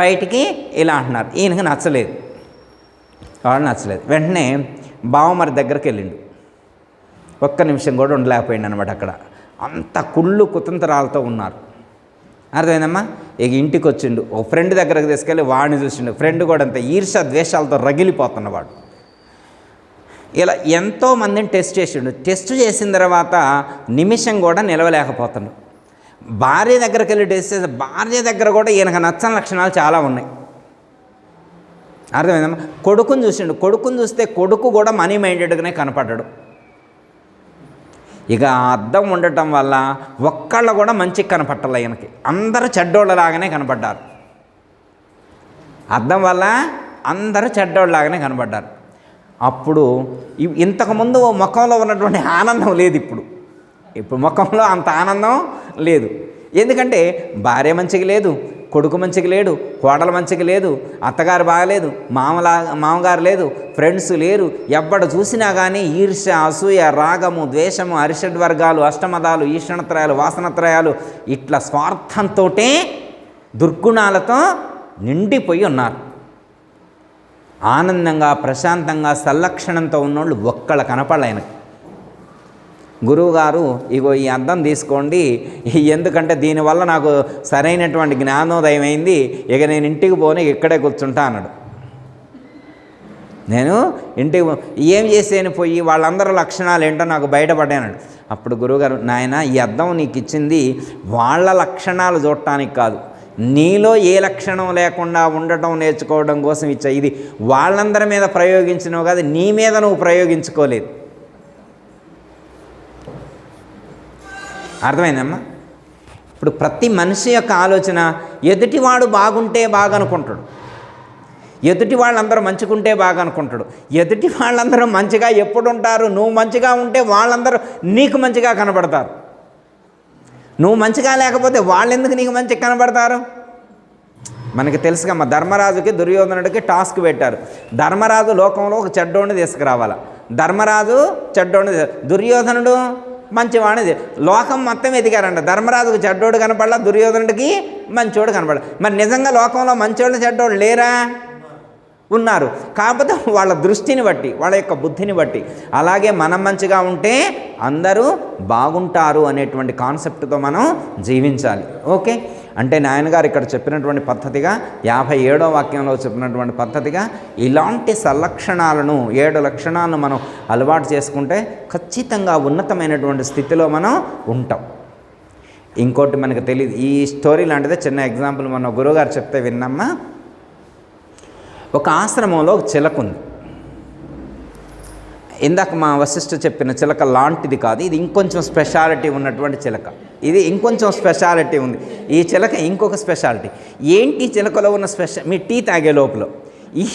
బయటికి ఇలా అంటున్నారు. ఈయనకి నచ్చలేదు, వాళ్ళు నచ్చలేదు. వెంటనే బావమరి దగ్గరికి వెళ్ళిండు. ఒక్క నిమిషం కూడా ఉండలేకపోయింది అనమాట. అక్కడ అంత కుళ్ళు కుతంత్రాలతో ఉన్నారు. అర్థమైందమ్మా? ఇక ఇంటికి వచ్చిండు, ఓ ఫ్రెండ్ దగ్గరకు తీసుకెళ్ళి వాడిని చూసిండు. ఫ్రెండ్ కూడా అంత ఈర్ష ద్వేషాలతో రగిలిపోతున్నవాడు. ఇలా ఎంతోమందిని టెస్ట్ చేసిండు. టెస్ట్ చేసిన తర్వాత నిమిషం కూడా నిలవలేకపోతున్నాడు. భార్య దగ్గరికి వెళ్ళి టెస్ట్ చేసి భార్య దగ్గర కూడా ఈయనకు నచ్చని లక్షణాలు చాలా ఉన్నాయి. అర్థమైందమ్మా? కొడుకుని చూసిండు. కొడుకుని చూస్తే కొడుకు కూడా మనీ మైండెడ్గానే కనపడ్డాడు. ఇక ఆ అద్దం ఉండటం వల్ల ఒక్కళ్ళు కూడా మంచిగా కనపట్టాలి ఆయనకి. అందరూ చెడ్డోళ్ళలాగానే కనపడ్డారు. అద్దం వల్ల అందరూ చెడ్డోళ్ళలాగానే కనపడ్డారు. అప్పుడు ఇంతకుముందు ముఖంలో ఉన్నటువంటి ఆనందం లేదు. ఇప్పుడు ముఖంలో అంత ఆనందం లేదు. ఎందుకంటే భార్య మంచిగా లేదు, కొడుకు మంచిగా లేడు, కోడలు మంచిగా లేదు, అత్తగారు బాగలేదు, మామగారు లేదు, ఫ్రెండ్స్ లేరు. ఎవ్వడు చూసినా కానీ ఈర్ష్య, అసూయ, రాగము, ద్వేషము, అరిషడ్వర్గాలు, అష్టమదాలు, ఈషణత్రయాలు, వాసనత్రయాలు ఇట్లా స్వార్థంతో దుర్గుణాలతో నిండిపోయి ఉన్నారు. ఆనందంగా ప్రశాంతంగా సల్లక్షణంతో ఉన్నోళ్ళు ఒక్కళ్ళ కనపడలే ఆయనకు. గురువుగారు, ఇగో ఈ అద్దం తీసుకోండి, ఎందుకంటే దీనివల్ల నాకు సరైనటువంటి జ్ఞానోదయం అయింది, ఇక నేను ఇంటికి పోనీ ఇక్కడే కూర్చుంటా అన్నాడు. నేను ఇంటికి ఏం చేసేని పోయి వాళ్ళందరూ లక్షణాలు ఏంటో నాకు బయటపడ్డాడు. అప్పుడు గురువుగారు, నాయన ఈ అద్దం నీకు ఇచ్చింది వాళ్ళ లక్షణాలు చూడటానికి కాదు, నీలో ఏ లక్షణం లేకుండా ఉండటం నేర్చుకోవడం కోసం ఇచ్చా. ఇది వాళ్ళందరి మీద ప్రయోగించినవు కాదు, నీ మీద నువ్వు ప్రయోగించుకోలేదు. అర్థమైందమ్మా? ఇప్పుడు ప్రతి మనిషి యొక్క ఆలోచన ఎదుటివాడు బాగుంటే బాగా అనుకుంటాడు, ఎదుటి వాళ్ళందరూ మంచిగుంటే బాగా అనుకుంటాడు. ఎదుటి వాళ్ళందరూ మంచిగా ఎప్పుడు ఉంటారు? నువ్వు మంచిగా ఉంటే వాళ్ళందరూ నీకు మంచిగా కనబడతారు. నువ్వు మంచిగా లేకపోతే వాళ్ళెందుకు నీకు మంచిగా కనబడతారు? మనకి తెలుసుకమ్మా, ధర్మరాజుకి దుర్యోధనుడికి టాస్క్ పెట్టారు. ధర్మరాజు లోకంలో ఒక చెడ్డోడిని తీసుకురావాల. ధర్మరాజు చెడ్డోడిని, దుర్యోధనుడు మంచివాడిని. లోకం మొత్తం ఎదిగారంట. ధర్మరాజుకు చెడ్డోడు కనపడలా, దుర్యోధనుడికి మంచోడు కనపడ. మరి నిజంగా లోకంలో మంచోళ్ళు చెడ్డోళ్ళు లేరా? ఉన్నారు. కాకపోతే వాళ్ళ దృష్టిని బట్టి, వాళ్ళ యొక్క బుద్ధిని బట్టి. అలాగే మనం మంచిగా ఉంటే అందరూ బాగుంటారు అనేటువంటి కాన్సెప్ట్తో మనం జీవించాలి. ఓకే, అంటే నాయనగారు ఇక్కడ చెప్పినటువంటి పద్ధతిగా 57వ వాక్యంలో చెప్పినటువంటి పద్ధతిగా ఇలాంటి సల్లక్షణాలను 7 లక్షణాలను మనం అలవాటు చేసుకుంటే ఖచ్చితంగా ఉన్నతమైనటువంటి స్థితిలో మనం ఉంటాం. ఇంకోటి మనకు తెలియదు, ఈ స్టోరీ లాంటిదే చిన్న ఎగ్జాంపుల్ మన గురువుగారు చెప్తే విన్నమ్మా. ఒక ఆశ్రమంలో ఒక చిలక ఉంది. ఇందాక మా వశిష్ఠ చెప్పిన చిలక లాంటిది కాదు, ఇది ఇంకొంచెం స్పెషాలిటీ ఉన్నటువంటి చిలక. ఇది ఇంకొంచెం స్పెషాలిటీ ఉంది. ఈ చిలక ఇంకొక స్పెషాలిటీ ఏంటి? చిలకలో ఉన్న మీ టీ తాగే లోపల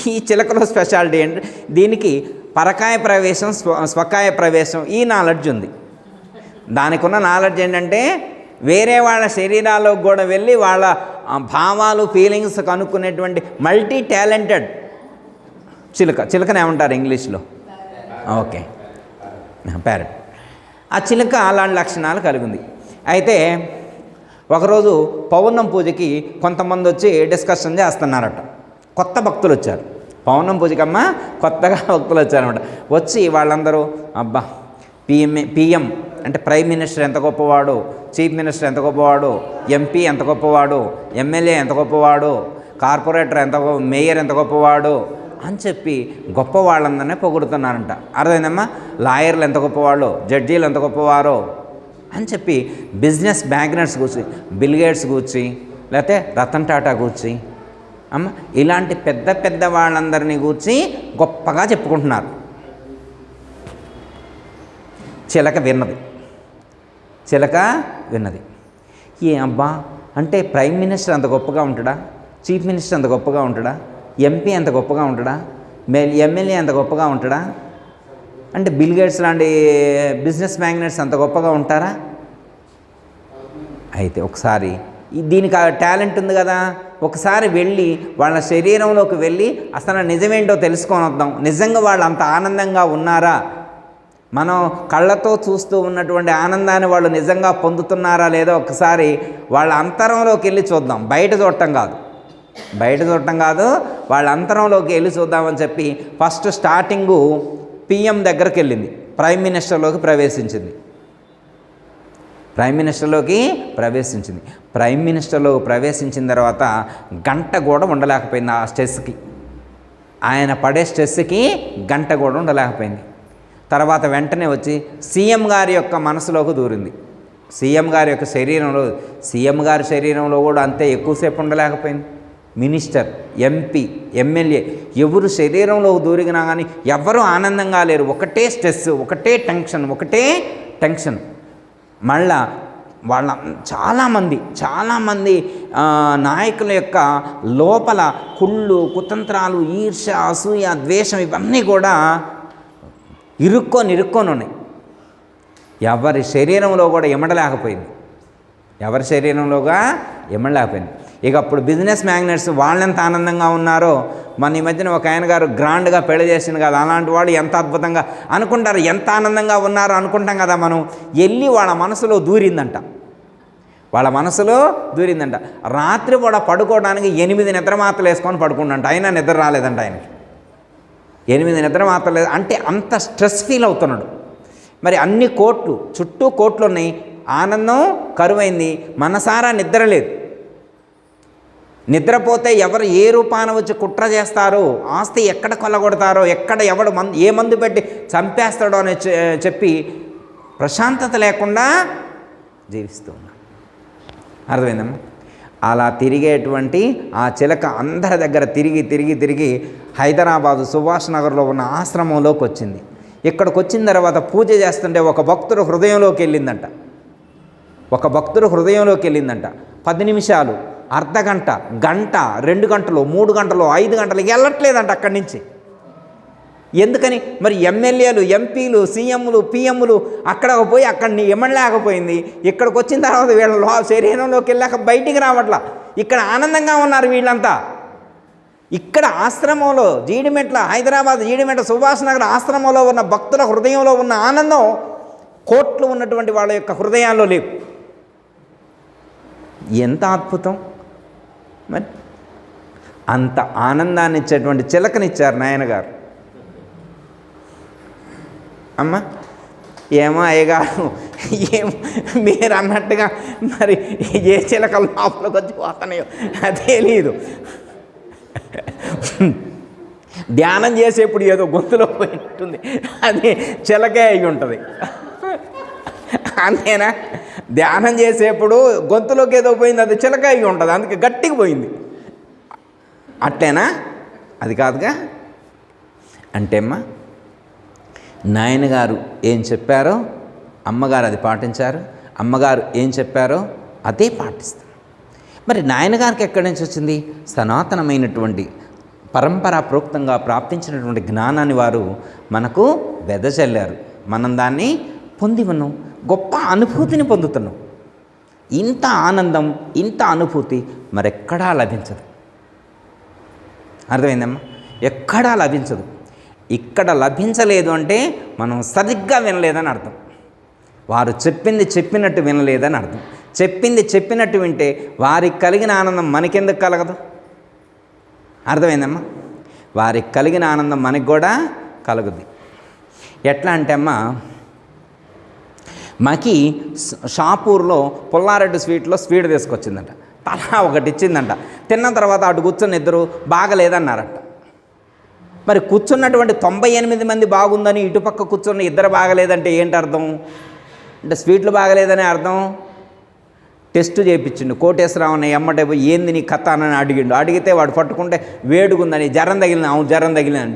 ఈ చిలకలో స్పెషాలిటీ ఏంటి? దీనికి పరకాయ ప్రవేశం, స్వకాయ ప్రవేశం, ఈ నాలెడ్జ్ ఉంది. దానికి ఉన్న నాలెడ్జ్ ఏంటంటే వేరే వాళ్ళ శరీరాలకు కూడా వెళ్ళి వాళ్ళ భావాలు, ఫీలింగ్స్ కనుక్కునేటువంటి మల్టీ టాలెంటెడ్ చిలకని ఏమంటారు ఇంగ్లీష్లో? Okay, parrot. ఆ చిలుక అలాంటి లక్షణాలు కలిగి ఉంది. అయితే ఒకరోజు పౌర్ణం పూజకి కొంతమంది వచ్చి డిస్కషన్ చేస్తున్నారట. కొత్త భక్తులు వచ్చారు. పౌర్ణం పూజకమ్మ కొత్తగా భక్తులు వచ్చారనమాట. వచ్చి వాళ్ళందరూ అబ్బా పిఎం అంటే ప్రైమ్ మినిస్టర్ ఎంత గొప్పవాడు, చీఫ్ మినిస్టర్ ఎంత గొప్పవాడు, ఎంపీ ఎంత గొప్పవాడు, ఎమ్మెల్యే ఎంత గొప్పవాడు, కార్పొరేటర్ మేయర్ ఎంత గొప్పవాడు అని చెప్పి గొప్ప వాళ్ళందరినీ పొగుడుతున్నారంట. అర్థమైందమ్మా? లాయర్లు ఎంత గొప్పవాళ్ళు, జడ్జీలు ఎంత గొప్పవారో అని చెప్పి బిజినెస్ బ్యాగ్నర్స్ కూర్చి, బిల్ గేట్స్ కూర్చి, లేకపోతే రతన్ టాటా కూర్చి, అమ్మ ఇలాంటి పెద్ద పెద్ద వాళ్ళందరినీ కూర్చి గొప్పగా చెప్పుకుంటున్నారు. చిలక విన్నది. ఏ అబ్బా, అంటే ప్రైమ్ మినిస్టర్ అంత గొప్పగా ఉంటాడా, చీఫ్ మినిస్టర్ అంత గొప్పగా ఉంటాడా, ఎంపీ అంత గొప్పగా ఉంటాడా, ఎమ్మెల్యే అంత గొప్పగా ఉంటాడా, అంటే బిల్ గేట్స్ లాంటి బిజినెస్ మ్యాగ్నెట్స్ అంత గొప్పగా ఉంటారా? అయితే ఒకసారి దీనికి ఆ టాలెంట్ ఉంది కదా, ఒకసారి వెళ్ళి వాళ్ళ శరీరంలోకి వెళ్ళి అసలు నిజమేంటో తెలుసుకొని వద్దాం. నిజంగా వాళ్ళు అంత ఆనందంగా ఉన్నారా, మనం కళ్ళతో చూస్తూ ఉన్నటువంటి ఆనందాన్ని వాళ్ళు నిజంగా పొందుతున్నారా లేదో ఒకసారి వాళ్ళ అంతరంలోకి వెళ్ళి చూద్దాం. బయట చూడటం కాదు, వాళ్ళ అంతరంలోకి వెళ్ళి చూద్దామని చెప్పి ఫస్ట్ స్టార్టింగు పిఎం దగ్గరికి వెళ్ళింది, ప్రైమ్ మినిస్టర్లోకి ప్రవేశించింది. ప్రైమ్ మినిస్టర్లో ప్రవేశించిన తర్వాత గంట కూడా ఉండలేకపోయింది. ఆ స్ట్రెస్కి, ఆయన పడే స్ట్రెస్కి గంట కూడా ఉండలేకపోయింది. తర్వాత వెంటనే వచ్చి సీఎం గారి యొక్క మనసులోకి దూరింది. సీఎం గారి శరీరంలో కూడా అంతే ఎక్కువసేపు ఉండలేకపోయింది. మినిస్టర్, ఎంపీ, ఎమ్మెల్యే ఎవరు శరీరంలో దూరిగినా కానీ ఎవరు ఆనందంగా లేరు. ఒకటే స్ట్రెస్, ఒకటే టెన్షన్. మళ్ళా వాళ్ళ చాలామంది నాయకుల యొక్క లోపల కుళ్ళు, కుతంత్రాలు, ఈర్ష్య, అసూయ, ద్వేషం ఇవన్నీ కూడా ఇరుక్కొని ఉన్నాయి. ఎవరి శరీరంలో కూడా ఇమడలేకపోయింది. ఇక అప్పుడు బిజినెస్ మ్యాగ్నెట్స్ వాళ్ళెంత ఆనందంగా ఉన్నారో, మన ఈ మధ్యన ఒక ఆయన గారు గ్రాండ్గా పెళ్లి చేసింది కదా, అలాంటి వాళ్ళు ఎంత అద్భుతంగా అనుకుంటారు, ఎంత ఆనందంగా ఉన్నారో అనుకుంటాం కదా. మనం వెళ్ళి వాళ్ళ మనసులో దూరిందంట. రాత్రి కూడా పడుకోవడానికి 8 నిద్ర మాత్రలు వేసుకొని పడుకుండంట. అయినా నిద్ర రాలేదంట ఆయనకి. 8 నిద్ర మాత్రలు లేదు అంటే అంత స్ట్రెస్ ఫీల్ అవుతున్నాడు. మరి అన్ని చుట్టూ కోట్లు ఉన్నాయి, ఆనందం కరువైంది, మనసారా నిద్ర లేదు. నిద్రపోతే ఎవరు ఏ రూపాన వచ్చి కుట్ర చేస్తారో, ఆస్తి ఎక్కడ కొల్లగొడతారో, ఎక్కడ ఎవడు ఏ మందు పెట్టి చంపేస్తాడో అని చెప్పి ప్రశాంతత లేకుండా జీవిస్తూ ఉన్నాం. అర్థమైందమ్మా? అలా తిరిగేటువంటి ఆ చిలక అందరి దగ్గర తిరిగి హైదరాబాదు సుభాష్ నగర్లో ఉన్న ఆశ్రమంలోకి వచ్చింది. ఇక్కడికి వచ్చిన తర్వాత పూజ చేస్తుంటే ఒక భక్తుడు హృదయంలోకి వెళ్ళిందంట. 10 నిమిషాలు, అర్ధగంట, గంట, 2 గంటలు, 3 గంటలు, 5 గంటలు వెళ్ళట్లేదంట అక్కడి నుంచి. ఎందుకని? మరి ఎమ్మెల్యేలు, ఎంపీలు, సీఎంలు, పిఎంలు అక్కడికి పోయి అక్కడిని ఇమ్మలేకపోయింది. ఇక్కడికి వచ్చిన తర్వాత వీళ్ళ శరీరంలోకి వెళ్ళాక బయటికి రావట్లా. ఇక్కడ ఆనందంగా ఉన్నారు వీళ్ళంతా. ఇక్కడ ఆశ్రమంలో హైదరాబాద్ జీడిమెట్ల సుభాష్ నగర్ ఆశ్రమంలో ఉన్న భక్తుల హృదయంలో ఉన్న ఆనందం కోట్లు ఉన్నటువంటి వాళ్ళ యొక్క హృదయాల్లో లేవు. ఎంత అద్భుతం! మరి అంత ఆనందాన్ని ఇచ్చేటువంటి చిలకనిచ్చారు నాయనగారు. అమ్మ ఏమో అయ్యగారు, మీరు అన్నట్టుగా మరి ఏ చిలకలు లోపలికి వచ్చి పోతున్నాయో తెలియదు. ధ్యానం చేసేప్పుడు ఏదో గొంతులో పోయి ఉంటుంది, అది చిలకే అయి ఉంటుంది. అంతేనా? ధ్యానం చేసేప్పుడు గొంతులోకి ఏదో పోయింది, అది చిలక అయి ఉంటుంది, అందుకే గట్టిగా పోయింది. అట్లేనా? అది కాదుగా. అంటే అమ్మ, నాయనగారు ఏం చెప్పారో అమ్మగారు అది పాటించారు, అమ్మగారు ఏం చెప్పారో అదే పాటిస్తారు. మరి నాయనగారికి ఎక్కడి నుంచి వచ్చింది? సనాతనమైనటువంటి పరంపరా ప్రోక్తంగా ప్రాప్తించినటువంటి జ్ఞానాన్ని వారు మనకు వెదజల్లారు. మనం దాన్ని పొంది ఉన్నాం, గొప్ప అనుభూతిని పొందుతున్నాం. ఇంత ఆనందం, ఇంత అనుభూతి మరెక్కడా లభించదు. అర్థమైందమ్మా? ఎక్కడా లభించదు. ఇక్కడ లభించలేదు అంటే మనం సరిగ్గా వినలేదని అర్థం. వారు చెప్పినట్టు వినలేదని అర్థం. చెప్పినట్టు వింటే వారికి కలిగిన ఆనందం మనకెందుకు కలగదు? అర్థమైందమ్మా? వారికి కలిగిన ఆనందం మనకి కూడా కలుగుద్ది. ఎట్లా అంటే అమ్మా, మాకి షాపూర్లో పుల్లారెడ్డి స్వీట్ తీసుకొచ్చిందంట. తలా ఒకటి ఇచ్చిందంట. తిన్న తర్వాత అటు కూర్చొని ఇద్దరు బాగలేదన్నారట. మరి కూర్చున్నటువంటి 98 మంది బాగుందని ఇటుపక్క కూర్చొని ఇద్దరు బాగలేదంటే ఏంటి అర్థం? అంటే స్వీట్లు బాగలేదని అర్థం. టెస్ట్ చేయించిండు కోటేశ్వరరావుని, ఎమ్మటే పోయి ఏంది నీ కథ అని అడిగిండు. అడిగితే వాడు పట్టుకుంటే వేడుకుందని, జ్వరం తగిలిన, అవును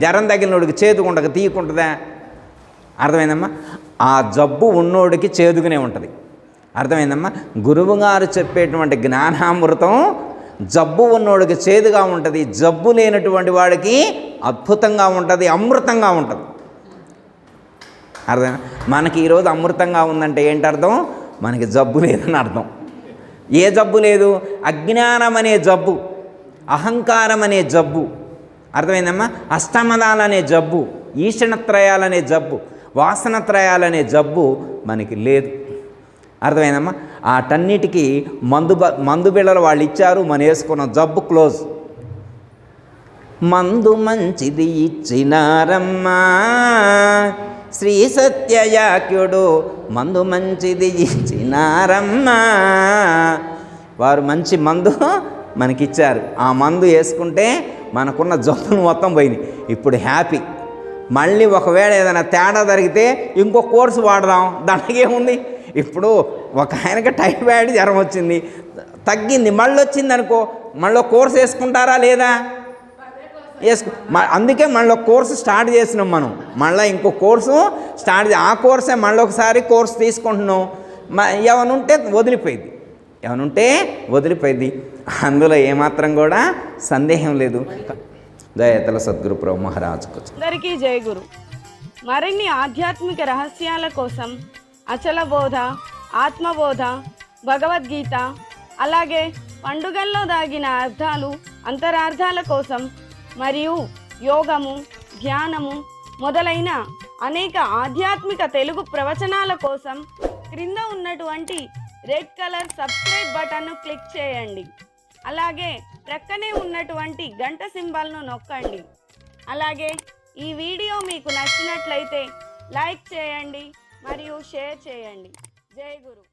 జ్వరం తగిలినోడికి చేదుకుండక తీయకుంటుందా? అర్థమైందమ్మా? ఆ జబ్బు ఉన్నోడికి చేదుకునే ఉంటుంది. అర్థమైందమ్మా? గురువుగారు చెప్పేటువంటి జ్ఞానామృతం జబ్బు ఉన్నోడికి చేదుగా ఉంటుంది, జబ్బు లేనటువంటి వాడికి అద్భుతంగా ఉంటుంది, అమృతంగా ఉంటుంది. అర్థమైనా? మనకి ఈరోజు అమృతంగా ఉందంటే ఏంటి అర్థం? మనకి జబ్బు లేదని అర్థం. ఏ జబ్బు లేదు? అజ్ఞానం అనే జబ్బు, అహంకారం అనే జబ్బు, అర్థమైందమ్మా? అష్టమదాలనే జబ్బు, ఈషణత్రయాలనే జబ్బు, వాసనత్రయాలనే జబ్బు మనకి లేదు. అర్థమైందమ్మా? వాటన్నిటికీ మందు బిళ్ళలు వాళ్ళు ఇచ్చారు, మనం వేసుకున్న జబ్బు క్లోజ్. మందు మంచిది ఇచ్చినారమ్మా శ్రీ సత్యయాక్యుడు, మందు మంచిది ఇచ్చినారమ్మా. వారు మంచి మందు మనకిచ్చారు. ఆ మందు వేసుకుంటే మనకున్న జబ్బులు మొత్తం పోయినాయి. ఇప్పుడు హ్యాపీ. మళ్ళీ ఒకవేళ ఏదైనా తేడా జరిగితే ఇంకో కోర్సు వాడదాం, దానికి ఏముంది? ఇప్పుడు ఒక ఆయనకి టైఫాయిడ్ జ్వరం వచ్చింది, తగ్గింది, మళ్ళీ వచ్చింది అనుకో, మళ్ళీ కోర్సు వేసుకుంటారా లేదా? అందుకే మళ్ళీ కోర్సు స్టార్ట్ చేసినాం మనం. మళ్ళీ ఇంకో కోర్సు స్టార్ట్, ఆ కోర్సే మళ్ళీ ఒకసారి కోర్సు తీసుకుంటున్నాం. ఏమనుంటే వదిలిపోయింది. అందులో ఏమాత్రం కూడా సందేహం లేదు. జయతల సద్గురు ప్రభు మహారాజుకు అందరికీ జయ గురు. మరిన్ని ఆధ్యాత్మిక రహస్యాల కోసం అచల బోధ, ఆత్మబోధ, భగవద్గీత, అలాగే పండుగల్లో దాగిన అర్థాలు, అంతరార్థాల కోసం మరియు యోగము, ధ్యానము మొదలైన అనేక ఆధ్యాత్మిక తెలుగు ప్రవచనాల కోసం క్రింద ఉన్నటువంటి రెడ్ కలర్ సబ్స్క్రైబ్ బటన్ను క్లిక్ చేయండి. అలాగే ప్రక్కనే ఉన్నటువంటి గంట సింబల్ను నొక్కండి. అలాగే ఈ వీడియో మీకు నచ్చినట్లయితే లైక్ చేయండి మరియు షేర్ చేయండి. జై గురు.